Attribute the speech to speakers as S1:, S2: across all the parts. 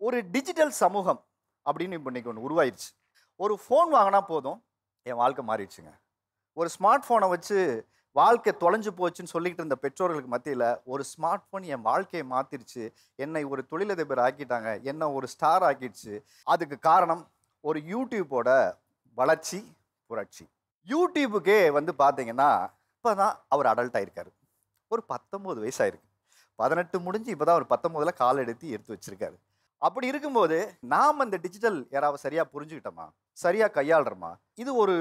S1: ஒரு டிஜிட்டல் சமூகம் அப்படின்னு இப்போ இன்னைக்கு ஒன்று உருவாயிருச்சு. ஒரு ஃபோன் வாங்கினா போதும் என் வாழ்க்கை மாறிடுச்சுங்க. ஒரு ஸ்மார்ட் ஃபோனை வச்சு வாழ்க்கை தொலைஞ்சு போச்சுன்னு சொல்லிக்கிட்டு இருந்த பெற்றோர்களுக்கு மத்தியில் ஒரு ஸ்மார்ட் ஃபோன் என் வாழ்க்கையை மாற்றிடுச்சு, என்னை ஒரு தொழிலதிபர் ஆக்கிட்டாங்க, என்னை ஒரு ஸ்டார் ஆக்கிடுச்சு. அதுக்கு காரணம் ஒரு யூடியூப்போட வளர்ச்சி, புரட்சி. யூடியூபுக்கே வந்து பார்த்தீங்கன்னா இப்போ தான் அவர் அடல்ட் ஆயிருக்காரு. ஒரு 19 வயசாயிருக்கு. 18 முடிஞ்சு இப்போ தான் ஒரு 19ல் கால் எடுத்து வச்சிருக்காரு. அப்படி இருக்கும்போது நாம் இந்த டிஜிட்டல் யாராவது சரியாக புரிஞ்சுக்கிட்டோமா, சரியாக கையாளுறோமா? இது ஒரு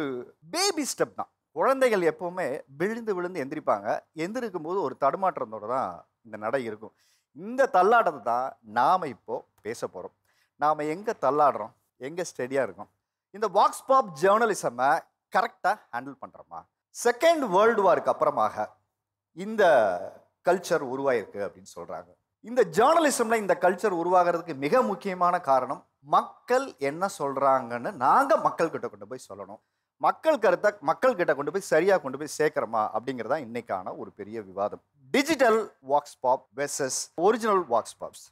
S1: பேபி ஸ்டெப் தான். குழந்தைகள் எப்பவுமே விழுந்து விழுந்து எந்திரிப்பாங்க. எந்திரிக்கும் போது ஒரு தடுமாற்றத்தோட தான் இந்த நடை இருக்கும். இந்த தள்ளாட்டத்தை தான் நாம் இப்போ பேச போகிறோம். நாம் எங்கே தள்ளாடுறோம், எங்கே ஸ்டெடியாக இருக்கோம், இந்த வாக்ஸ் பாப் ஜேர்னலிசமை கரெக்டாக ஹேண்டில் பண்ணுறோமா? செகண்ட் வேர்ல்டு வாருக்கு அப்புறமாக இந்த கல்ச்சர் உருவாயிருக்கு அப்படின்னு சொல்கிறாங்க. இந்த ஜேர்னலிசம்ல இந்த கல்ச்சர் உருவாகிறதுக்கு மிக முக்கியமான காரணம் மக்கள் என்ன சொல்கிறாங்கன்னு நாங்கள் மக்கள்கிட்ட கொண்டு போய் சொல்லணும். மக்கள் கருத்தை மக்கள்கிட்ட கொண்டு போய் சரியாக கொண்டு போய் சேர்க்குறோமா அப்படிங்கிறதா இன்னைக்கான ஒரு பெரிய விவாதம். Digital vox pop versus original vox pops.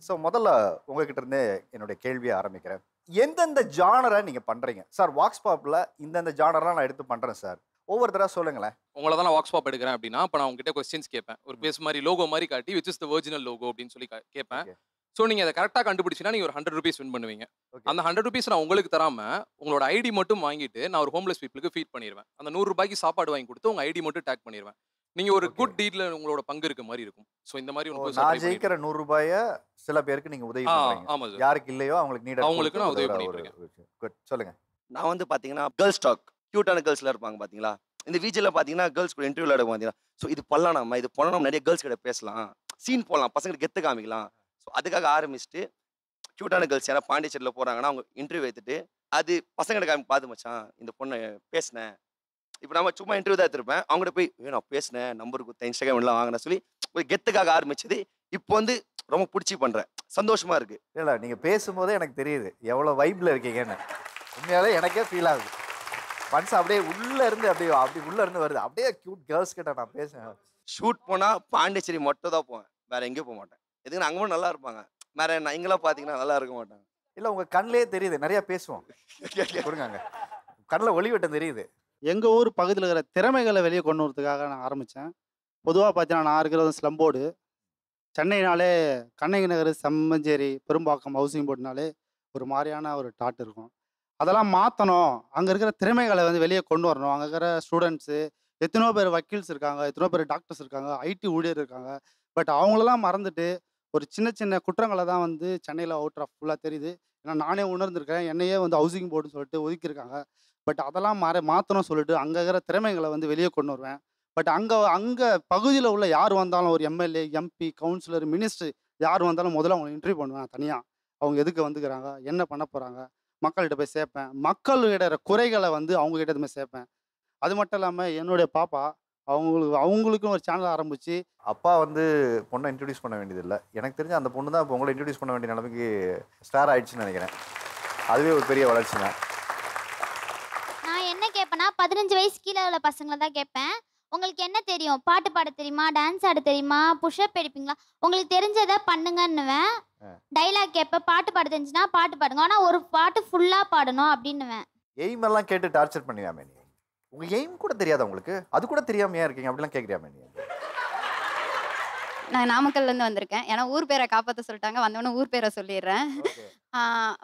S1: So முதல்ல உங்ககிட்ட இருந்தே என்னுடைய கேள்வியை ஆரம்பிக்கிறேன். எந்தெந்த ஜானரை நீங்கள் பண்ணுறீங்க சார்? வாக்ஸ் பாப்பில் இந்தந்த ஜானரெலாம் நான் எடுத்து பண்ணுறேன் சார். ஒவ்வொருத்தராக சொல்லுங்களேன்.
S2: உங்களை தான் நான் வாக்ஸ் பாப் எடுக்கிறேன் அப்படின்னா, இப்போ நான் உங்ககிட்ட கொஸ்டின்ஸ் கேட்பேன். ஒரு பேஸ் மாதிரி லோகோ மாதிரி காட்டி which is the original logo அப்படின்னு சொல்லி கேட்பேன். ஸோ நீங்கள் அதை கரெக்டாக கண்டுபிடிச்சினா நீங்கள் ஒரு 100 rupees வின் பண்ணுவீங்க. அந்த 100 rupees நான் உங்களுக்கு தராமல் உங்களோட ஐடி மட்டும் வாங்கிட்டு நான் ஒரு ஹோம்லெஸ் பீப்புளுக்கு ஃபீட் பண்ணிடுவேன். அந்த 100 ரூபாய்க்கு சாப்பாடு வாங்கி கொடுத்து உங்கள் ஐடி மட்டும் டேக் பண்ணிடுவேன். நீங்கள் ஒரு குட் டீட்ல உங்களோட பங்கு இருக்க மாதிரி இருக்கும். ஸோ இந்த மாதிரி
S1: நான் ஜெயிக்கிற 100 ரூபாயை சில பேருக்கு நீங்கள் உதவி பண்ணுவீங்க.
S2: ஆமாம் சார்.
S1: யாருக்கு இல்லையோ அவங்களுக்கு
S2: நான் உதவி பண்ணிட்டு
S1: சொல்லுங்க.
S3: நான் வந்து பார்த்தீங்கன்னா கேர்ள்ஸ் டாக் கியூட்டான கேர்ள்ஸ்லாம் இருப்பாங்க பார்த்தீங்களா? இந்த வீஜில் பார்த்தீங்கன்னா கேர்ள்ஸ் கூட இன்டர்வியூவில் எடுக்க பார்த்தீங்கன்னா, ஸோ இது பண்ணலாம், நம்ம இது பண்ணணும், நிறைய கேர்ள்ஸ் கிட்ட பேசலாம், சீன் போடலாம், பசங்களுக்கு கெத்து காமிக்கலாம். ஸோ அதுக்காக ஆரம்பிச்சுட்டு கியூட்டான கேர்ள்ஸ் யாராவது பாண்டிச்சேரியில் போகிறாங்கன்னா அவங்க இன்டர்வியூ எடுத்துட்டு அது பசங்கிட்ட காமி பார்த்து மச்சான் இந்த பொண்ணை பேசினேன். இப்போ நம்ம சும்மா இன்டர்வியூ தான் எடுத்துருப்பேன், அவங்ககிட்ட போய் நான் பேசினேன், நம்பர் கொடுத்தேன், இன்ஸ்டாகிராம்லாம் வாங்கினேன் சொல்லி ஒரு கெத்துக்காக ஆரம்பிச்சது. இப்போ வந்து ரொம்ப பிடிச்சி பண்ணுறேன், சந்தோஷமா இருக்கு.
S1: இல்லை நீங்கள் பேசும்போதே எனக்கு தெரியுது எவ்வளோ வைப்பில் இருக்கீங்கன்னு. உண்மையாலே எனக்கே ஃபீல் ஆகுது. மனசு அப்படியே உள்ளே இருந்து அப்படி உள்ளே இருந்து வருது. அப்படியே க்யூட் கேர்ள்ஸ் கிட்ட நான் பேசுவேன்.
S3: ஷூட் போனால் பாண்டிச்சேரி மட்டும் தான் போவேன், வேற எங்கேயும் போக மாட்டேன். எதுக்கு அங்கே மட்டும் நல்லா இருப்பாங்க, வேற நீங்களாம் பார்த்தீங்கன்னா நல்லா இருக்க மாட்டாங்க.
S1: இல்லை உங்கள் கண்ணிலே தெரியுது, நிறையா பேசுவோம். கொடுங்க கண்ணில் ஒளி வெட்டம் தெரியுது.
S4: எங்கள் ஊர் பகுதியில் இருக்கிற திறமைகளை வெளியே கொண்டு வரதுக்காக நான் ஆரம்பித்தேன். பொதுவாக பார்த்தீங்கன்னா நான் இருக்கிறது ஸ்லம்போர்டு. சென்னைனாலே கண்ணகி நகர், செம்மஞ்சேரி, பெரும்பாக்கம் ஹவுசிங் போர்டுனாலே ஒரு மாதிரியான ஒரு டாட் இருக்கும். அதெல்லாம் மாற்றணும், அங்கே இருக்கிற திறமைகளை வந்து வெளியே கொண்டு வரணும். அங்கே இருக்கிற ஸ்டூடெண்ட்ஸு எத்தனையோ பேர் வக்கீல்ஸ் இருக்காங்க, எத்தனையோ பேர் டாக்டர்ஸ் இருக்காங்க, ஐடி ஊழியர் இருக்காங்க. பட் அவங்களெல்லாம் மறந்துட்டு ஒரு சின்ன சின்ன குற்றங்களை தான் வந்து சென்னையில் அவுட் ஆஃப் ஃபுல்லாக தெரியுது. ஏன்னா நானே உணர்ந்திருக்கேன், என்னையே வந்து ஹவுசிங் போர்டுன்னு சொல்லிட்டு ஒதுக்கியிருக்காங்க. பட் அதெல்லாம் மாற்றணும் சொல்லிட்டு அங்கே இருக்கிற திறமைகளை வந்து வெளியே கொண்டு வருவேன். பட் அங்கே பகுதியில் உள்ள யார் வந்தாலும், ஒரு எம்எல்ஏ, எம்பி, கவுன்சிலர், மினிஸ்டர் யார் வந்தாலும் முதல்ல அவங்களை இன்டர்வியூ பண்ணுவேன் தனியாக. அவங்க எதுக்கு வந்துக்கிறாங்க, என்ன பண்ண போகிறாங்க, மக்கள்கிட்ட போய் சேர்ப்பேன். மக்கள்கிட்ட குறைகளை வந்து அவங்ககிட்ட போய் சேர்ப்பேன். அது மட்டும் இல்லாமல் என்னுடைய பாப்பா அவங்களுக்கும் ஒரு சேனல் ஆரம்பிச்சு.
S1: அப்பா வந்து பொண்ணை இன்ட்ரடியூஸ் பண்ண வேண்டியதில்லை. எனக்கு தெரிஞ்ச அந்த பொண்ணு தான் இப்போ உங்களை இன்ட்ரடியூஸ் பண்ண வேண்டிய நிலைமைக்கு ஸ்டார் ஆயிடுச்சுன்னு நினைக்கிறேன். அதுவே ஒரு பெரிய வளர்ச்சி தான்.
S5: நான் என்ன கேட்பேன்னா 15 வயசு கீழே உள்ள பசங்களை தான் கேட்பேன். உங்களுக்கு என்ன தெரியும், பாட்டு பாட தெரியுமா, டான்ஸ் ஆட தெரியுமா, புஷ்அப் எடுப்பீங்களா, உங்களுக்கு தெரிஞ்சதை பண்ணுங்கன்னுவேன். டைலாக் கேட்பேன், பாட்டு பாட தெரிஞ்சுன்னா பாட்டு பாடுங்க, ஆனால் ஒரு பாட்டு ஃபுல்லாக பாடணும் அப்படின்னுவேன்.
S1: எய்ம் எல்லாம் கேட்டு டார்ச்சர் பண்ணியாமே நீ? உங்கள் எய்ம் கூட தெரியாதா உங்களுக்கு? அது கூட தெரியாமையா இருக்கீங்க அப்படிலாம் கேட்குறியாமே நீ?
S6: நான் நாமக்கல்லேருந்து வந்திருக்கேன். ஏன்னா ஊர் பேரை காப்பாற்ற சொல்லிட்டாங்க, வந்தோடனே ஊர் பேரை சொல்லிடுறேன்.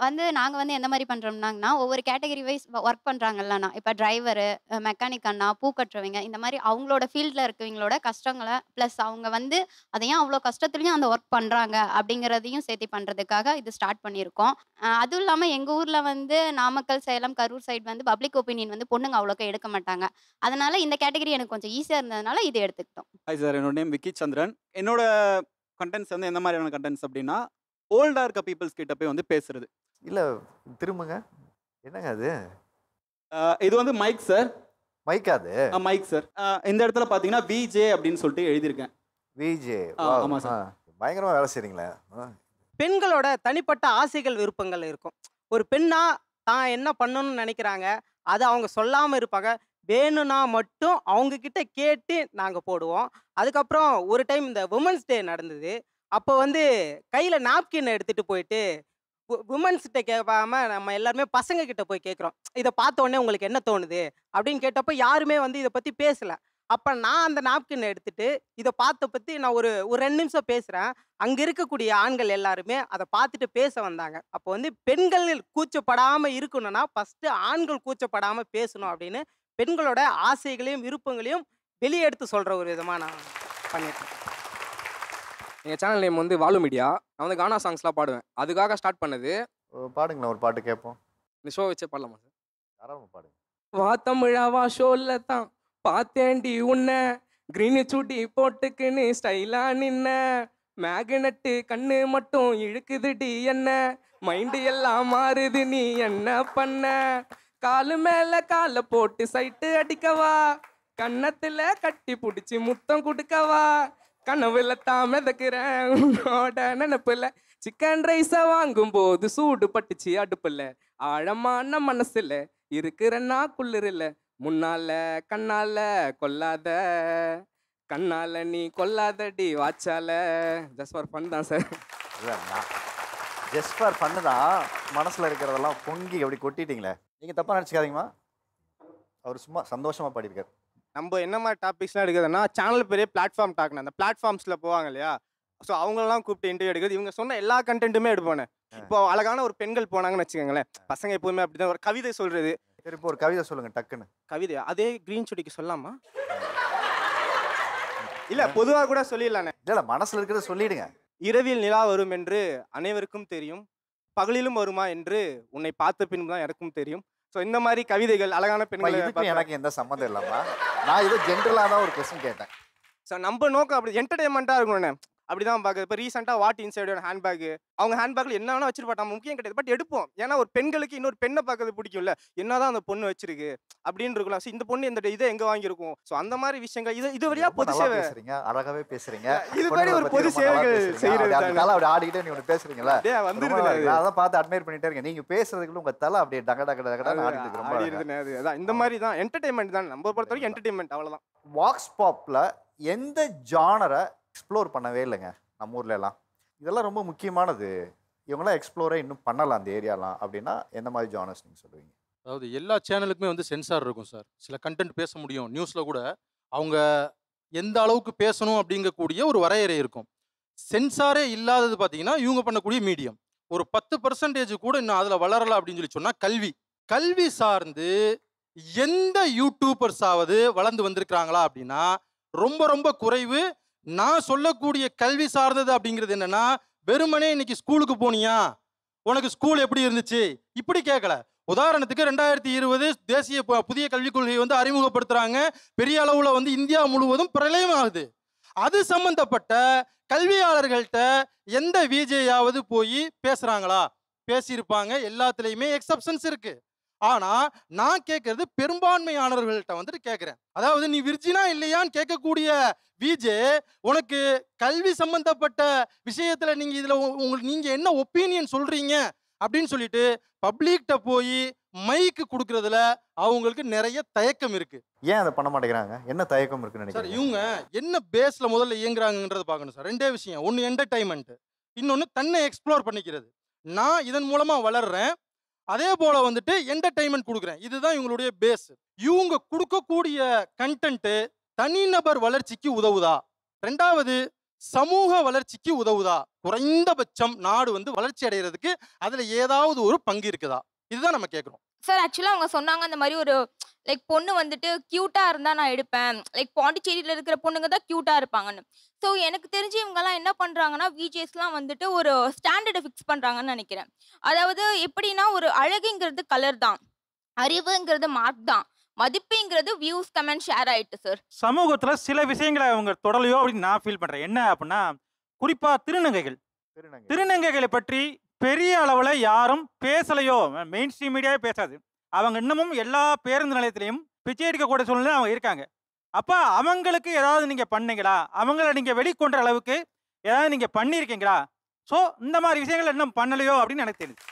S6: வந்து நாங்கள் வந்து எந்த மாதிரி பண்ணுறோம்னாங்கன்னா, ஒவ்வொரு கேட்டகரி வைஸ் ஒர்க் பண்ணுறாங்கல்லண்ணா, இப்போ டிரைவரு, மெக்கானிக் அண்ணா, பூ கட்டுறவங்க, இந்த மாதிரி அவங்களோட ஃபீல்டில் இருக்கவங்களோட கஷ்டங்களை ப்ளஸ் அவங்க வந்து அதையும் அவ்வளோ கஷ்டத்துலையும் அந்த ஒர்க் பண்ணுறாங்க அப்படிங்கிறதையும் சேர்த்து பண்ணுறதுக்காக இது ஸ்டார்ட் பண்ணியிருக்கோம். அதுவும் இல்லாமல் எங்கள் ஊரில் வந்து நாமக்கல், சேலம், கரூர் சைடு வந்து பப்ளிக் ஒப்பீனியன் வந்து பொண்ணுங்க அவ்வளோக்கா எடுக்க மாட்டாங்க. அதனால் இந்த கேட்டகரி எனக்கு கொஞ்சம் ஈஸியாக இருந்ததுனால இதை எடுத்துக்கிட்டோம்.
S7: ஹாய் சார், என்னோட நேம் விக்கி சந்திரன். என்னோட கண்டென்ட்ஸ் வந்து எந்த மாதிரியான கண்டென்ட்ஸ் அப்படின்னா, ஓல்டா இருக்க பீப்புள்ஸ் கிட்ட போய் வந்து பேசுறது.
S1: இல்லை திரும்புங்க, என்னங்க அது?
S7: இது வந்து மைக் சார்.
S1: மைக்கா அது?
S7: Mic sir. இந்த இடத்துல பார்த்தீங்கன்னா விஜே அப்படின்னு சொல்லிட்டு எழுதியிருக்கேன்.
S1: விஜே,
S7: ஆமாம் சார்.
S1: பயங்கரமாக வேலை செய்றீங்களே.
S8: பெண்களோட தனிப்பட்ட ஆசைகள், விருப்பங்கள் இருக்கும். ஒரு பெண்ணா தான் என்ன பண்ணணும்னு நினைக்கிறாங்க, அதை அவங்க சொல்லாமல் இருப்பாங்க. வேணும்னா மட்டும் அவங்க கிட்ட கேட்டு நாங்கள் போடுவோம். அதுக்கப்புறம் ஒரு டைம் இந்த உமன்ஸ் டே நடந்தது. அப்போ வந்து கையில் நாப்கின் எடுத்துகிட்டு போயிட்டு உமன்ஸ்கிட்ட கேட்காம நம்ம எல்லாருமே பசங்க கிட்ட போய் கேட்குறோம். இதை பார்த்த உடனே உங்களுக்கு என்ன தோணுது அப்படின்னு கேட்டப்போ யாருமே வந்து இதை பற்றி பேசலை. அப்போ நான் அந்த நாப்கினை எடுத்துட்டு இதை பார்த்த பற்றி நான் ஒரு 2 நிமிஷம் பேசுகிறேன். அங்கே இருக்கக்கூடிய ஆண்கள் எல்லாருமே அதை பார்த்துட்டு பேச வந்தாங்க. அப்போ வந்து பெண்கள் கூச்சப்படாமல் இருக்கணும்னா ஃபஸ்ட்டு ஆண்கள் கூச்சப்படாமல் பேசணும் அப்படின்னு பெண்களோட ஆசைகளையும் விருப்பங்களையும் வெளியே எடுத்து சொல்கிற ஒரு விதமாக நான் பண்ணியிருக்கேன்.
S9: எங்கள் சேனல் நேம் வந்து வாலு மீடியா. நான் வந்து கானா சாங்ஸ்லாம் பாடுவேன். அதுக்காக ஸ்டார்ட் பண்ணது.
S1: பாடுங்களேன், ஒரு பாட்டு கேட்போம்.
S9: இந்த ஷோ வச்சே பாடலாமா சார்?
S1: தாராளமாக பாடுங்க.
S9: வா தமிழாவா ஷோல்ல தான் பார்த்தேண்டி உன்னை, கிரீனு சுடி போட்டுக்குன்னு ஸ்டைலா நின்ன, மேக்னட்டு கண்ணு மட்டும் இழுக்குதுடி என்ன, மைண்டு எல்லாம் மாறுது நீ என்ன பண்ண, காலு மேல காலை போட்டு சைட்டு அடிக்கவா, கன்னத்துல கட்டி பிடிச்சி முத்தம் கொடுக்கவா, கனவுல தான் மிதக்கிறேன் உன்னோட நினப்புல, சிக்கன் ரைஸை வாங்கும் போது சூடு பட்டுச்சு அடுப்புல, ஆழமான மனசுல இருக்கிறன்னா குளிரில்ல, முன்னால கண்ணால கொல்லாத, கண்ணால நீ கொல்லாதடி வாச்சால. ஜஸ்ட் ஃபார் ஃபன் தான் சார்.
S1: ஜஸ்ட் ஃபார் ஃபன்னு தான். மனசில் இருக்கிறதெல்லாம் பொங்கி அப்படி கொட்டிட்டீங்களே, நீங்கள் தப்பாக நினச்சிக்காதீங்கம்மா. அவர் சும்மா சந்தோஷமாக பாடியிருக்காரு.
S10: நம்ம என்ன மாதிரி டாபிக்ஸ்லாம் எடுக்கிறதுனா சேனல் பெரிய பிளாட்ஃபார்ம் டாக்னா அந்த பிளாட்ஃபார்ம்ஸில் போவாங்க இல்லையா, ஸோ அவங்களெல்லாம் கூப்பிட்டு இன்டர்வியூ எடுக்கிறது. இவங்க சொன்ன எல்லா கண்டென்ட்டுமே எடுப்போனே. இப்போ அழகான ஒரு பெண்கள் போனாங்கன்னு வச்சுக்கோங்களேன், பசங்க எப்போதுமே அப்படி தான் ஒரு கவிதை சொல்கிறது.
S1: சரி, இப்போ ஒரு கவிதை சொல்லுங்கள் டக்குன்னு.
S10: கவிதை அதே க்ரீன் சுடிக்கு சொல்லாமா? இல்லை பொதுவாக கூட சொல்லிடலானே.
S1: இல்லை, மனசில் இருக்கிறத சொல்லிடுங்க.
S10: இரவில் நிலா வரும் என்று அனைவருக்கும் தெரியும், பகலிலும் வருமா என்று உன்னை பார்த்த பின்பு தான் எனக்கும் தெரியும். ஸோ இந்த மாதிரி கவிதைகள் அழகான பெண்கள்.
S1: எனக்கு எந்த சம்மந்தம் இல்லாமா, நான் ஏதோ ஜென்ரலாக தான் ஒரு கொஸ்டின் கேட்டேன்.
S10: ஸோ நம்ம நோக்கம் அப்படி என்டர்டைன்மெண்ட்டாக இருக்கணும்னே, அப்படி தான் பார்க்குறது. இப்போ ரீசெண்டாக வாட் இன்சைட் ஹேண்ட்பேக், அவங்க ஹேண்ட்பேக்கில் என்ன வேணால் வச்சிருப்பா, நம்ம முக்கியம் கிடையாது, பட் எடுப்போம். ஏன்னா ஒரு பெண்களுக்கு இன்னொரு பெண்ணை பார்க்கறது பிடிக்கும்ல, என்னதான் அந்த பொண்ணு வச்சிருக்கு அப்படின்னு இருக்கலாம். ஸோ இந்த பொண்ணு இந்த இதை எங்கே வாங்கியிருக்கும், ஸோ அந்த மாதிரி விஷயங்கள் இது வழியாக பொது சேவை.
S1: அழகாவே பேசுறீங்க.
S10: இது மாதிரி ஒரு பொது சேவைகள் செய்யறது
S1: அப்படி ஆடிக்கிட்டே நீங்க பேசுறீங்களா,
S10: வந்துருது.
S1: அதான் பார்த்து அட்மையர் பண்ணிட்டே இருக்கேன். நீங்க பேசுறதுக்குள்ள உங்க தலை அப்படியே டக டக டகடா ஆடிட்டு
S10: இருக்கு. அதான் இந்த மாதிரி தான் என்டர்டைன்மெண்ட் தான், நம்ம பொறுத்த வரைக்கும் என்டர்டைன்மெண்ட் அவ்வளோதான்.
S1: வாக்ஸ் பாப்ல எந்த ஜானரை எக்ஸ்ப்ளோர் பண்ணவே இல்லைங்க நம்ம ஊர்ல எல்லாம். இதெல்லாம் ரொம்ப முக்கியமானது, இவங்களாம் எக்ஸ்ப்ளோரே இன்னும் பண்ணலாம் அந்த ஏரியாலாம் அப்படின்னா எந்த மாதிரி ஜானர்ஸ் நீங்கள் சொல்லுவீங்க?
S11: அதாவது எல்லா சேனலுக்குமே வந்து சென்சார் இருக்கும் சார். சில கண்டென்ட் பேச முடியும், நியூஸில் கூட அவங்க எந்த அளவுக்கு பேசணும் அப்படிங்கக்கூடிய ஒரு வரையறை இருக்கும். சென்சாரே இல்லாதது பார்த்தீங்கன்னா இவங்க பண்ணக்கூடிய மீடியம் ஒரு 10% கூட இன்னும் அதில் வளரலாம் அப்படின்னு சொல்லி சொன்னால் கல்வி சார்ந்து எந்த யூடியூபர்ஸாவது வளர்ந்து வந்திருக்கிறாங்களா அப்படின்னா ரொம்ப ரொம்ப குறைவு. நான் சொல்லக்கூடிய கல்வி சார்ந்தது அப்படிங்கிறது என்னன்னா, வெறுமனே இன்னைக்கு ஸ்கூலுக்கு போனியா, உனக்கு ஸ்கூல் எப்படி இருந்துச்சு இப்படி கேட்கல. உதாரணத்துக்கு 2020 தேசிய புதிய கல்விக் கொள்கையை வந்து அறிமுகப்படுத்துறாங்க. பெரிய அளவுல வந்து இந்தியா முழுவதும் பிரளயம் ஆகுது. அது சம்பந்தப்பட்ட கல்வியாளர்கள்ட்ட எந்த விஜேயாவது போய் பேசுறாங்களா? பேசியிருப்பாங்க. எல்லாத்துலேயுமே எக்ஸப்ஷன்ஸ் இருக்கு. ஆனா நான் கேட்கறது பெரும்பான்மையானவர்கள்ட்ட வந்துட்டு கேட்கிறேன். அதாவது நீ விர்ஜினா இல்லையான்னு கேட்கக்கூடிய விஜே, உனக்கு கல்வி சம்பந்தப்பட்ட விஷயத்துல நீங்க இதுல நீங்க என்ன ஒப்பீனியன் சொல்றீங்க அப்படின்னு சொல்லிட்டு பப்ளிக்ட போய் மைக்கு கொடுக்கறதுல அவங்களுக்கு நிறைய தயக்கம் இருக்கு.
S1: ஏன் அதை பண்ண மாட்டேங்கிறாங்க? என்ன தயக்கம் இருக்குன்னு
S11: சார்,
S1: நினைக்கிறீங்க?
S11: இவங்க என்ன பேஸ்ல முதல்ல இயங்குறாங்கன்றத பார்க்கணும் சார். ரெண்டே விஷயம், ஒன்னு என்டர்டைன்மெண்ட், இன்னொன்னு தன்னை எக்ஸ்ப்ளோர் பண்ணிக்கிறது. நான் இதன் மூலமா வளர்றேன், அதே போல வந்துட்டு என்டர்டைன்மெண்ட் கொடுக்குறேன். இதுதான் இவங்களுடைய பேஸ். இவங்க கொடுக்கக்கூடிய கண்டென்ட் தனிநபர் வளர்ச்சிக்கு உதவுதா? ரெண்டாவது, சமூக வளர்ச்சிக்கு உதவுதா? குறைந்தபட்சம் நாடு வந்து வளர்ச்சி அடைகிறதுக்கு அதுல ஏதாவது ஒரு பங்கு இருக்குதா? இதுதான் நம்ம கேட்குறோம்.
S12: சார் ஆக்சுவலாக அவங்க சொன்னாங்க அந்த மாதிரி ஒரு லைக் பொண்ணு வந்துட்டு க்யூட்டாக இருந்தால் நான் எடுப்பேன், லைக் பாண்டிச்சேரியில் இருக்கிற பொண்ணுங்க தான் க்யூட்டாக இருப்பாங்கன்னு. ஸோ எனக்கு தெரிஞ்சு இவங்கெல்லாம் என்ன பண்ணுறாங்கன்னா, விஜேஸ்லாம் வந்துட்டு ஒரு ஸ்டாண்டர்டை ஃபிக்ஸ் பண்ணுறாங்கன்னு நினைக்கிறேன். அதாவது எப்படின்னா, ஒரு அழகுங்கிறது கலர் தான், அறிவுங்கிறது மார்க் தான், மதிப்புங்கிறது வியூஸ் கமெண்ட் ஷேர் ஆயிட்டு சார்.
S13: சமூகத்தில் சில விஷயங்களை அவங்க தொடலையோ அப்படின்னு நான் ஃபீல் பண்ணுறேன். என்ன அப்படின்னா, குறிப்பாக திருநங்கைகளை பற்றி பெரிய அளவில் யாரும் பேசலையோ, மெயின் ஸ்ட்ரீம் மீடியாவே பேசாது. அவங்க இன்னமும் எல்லா பேருந்து நிலையத்திலையும் பிச்சை எடுக்கக்கூடிய சூழ்நிலை அவங்க இருக்காங்க. அப்போ அவங்களுக்கு ஏதாவது நீங்கள் பண்ணீங்களா? அவங்கள நீங்கள் வெளிக்கொண்ட அளவுக்கு ஏதாவது நீங்கள் பண்ணியிருக்கீங்களா? ஸோ இந்த மாதிரி விஷயங்கள் இன்னும் பண்ணலையோ அப்படின்னு எனக்கு தெரியுது.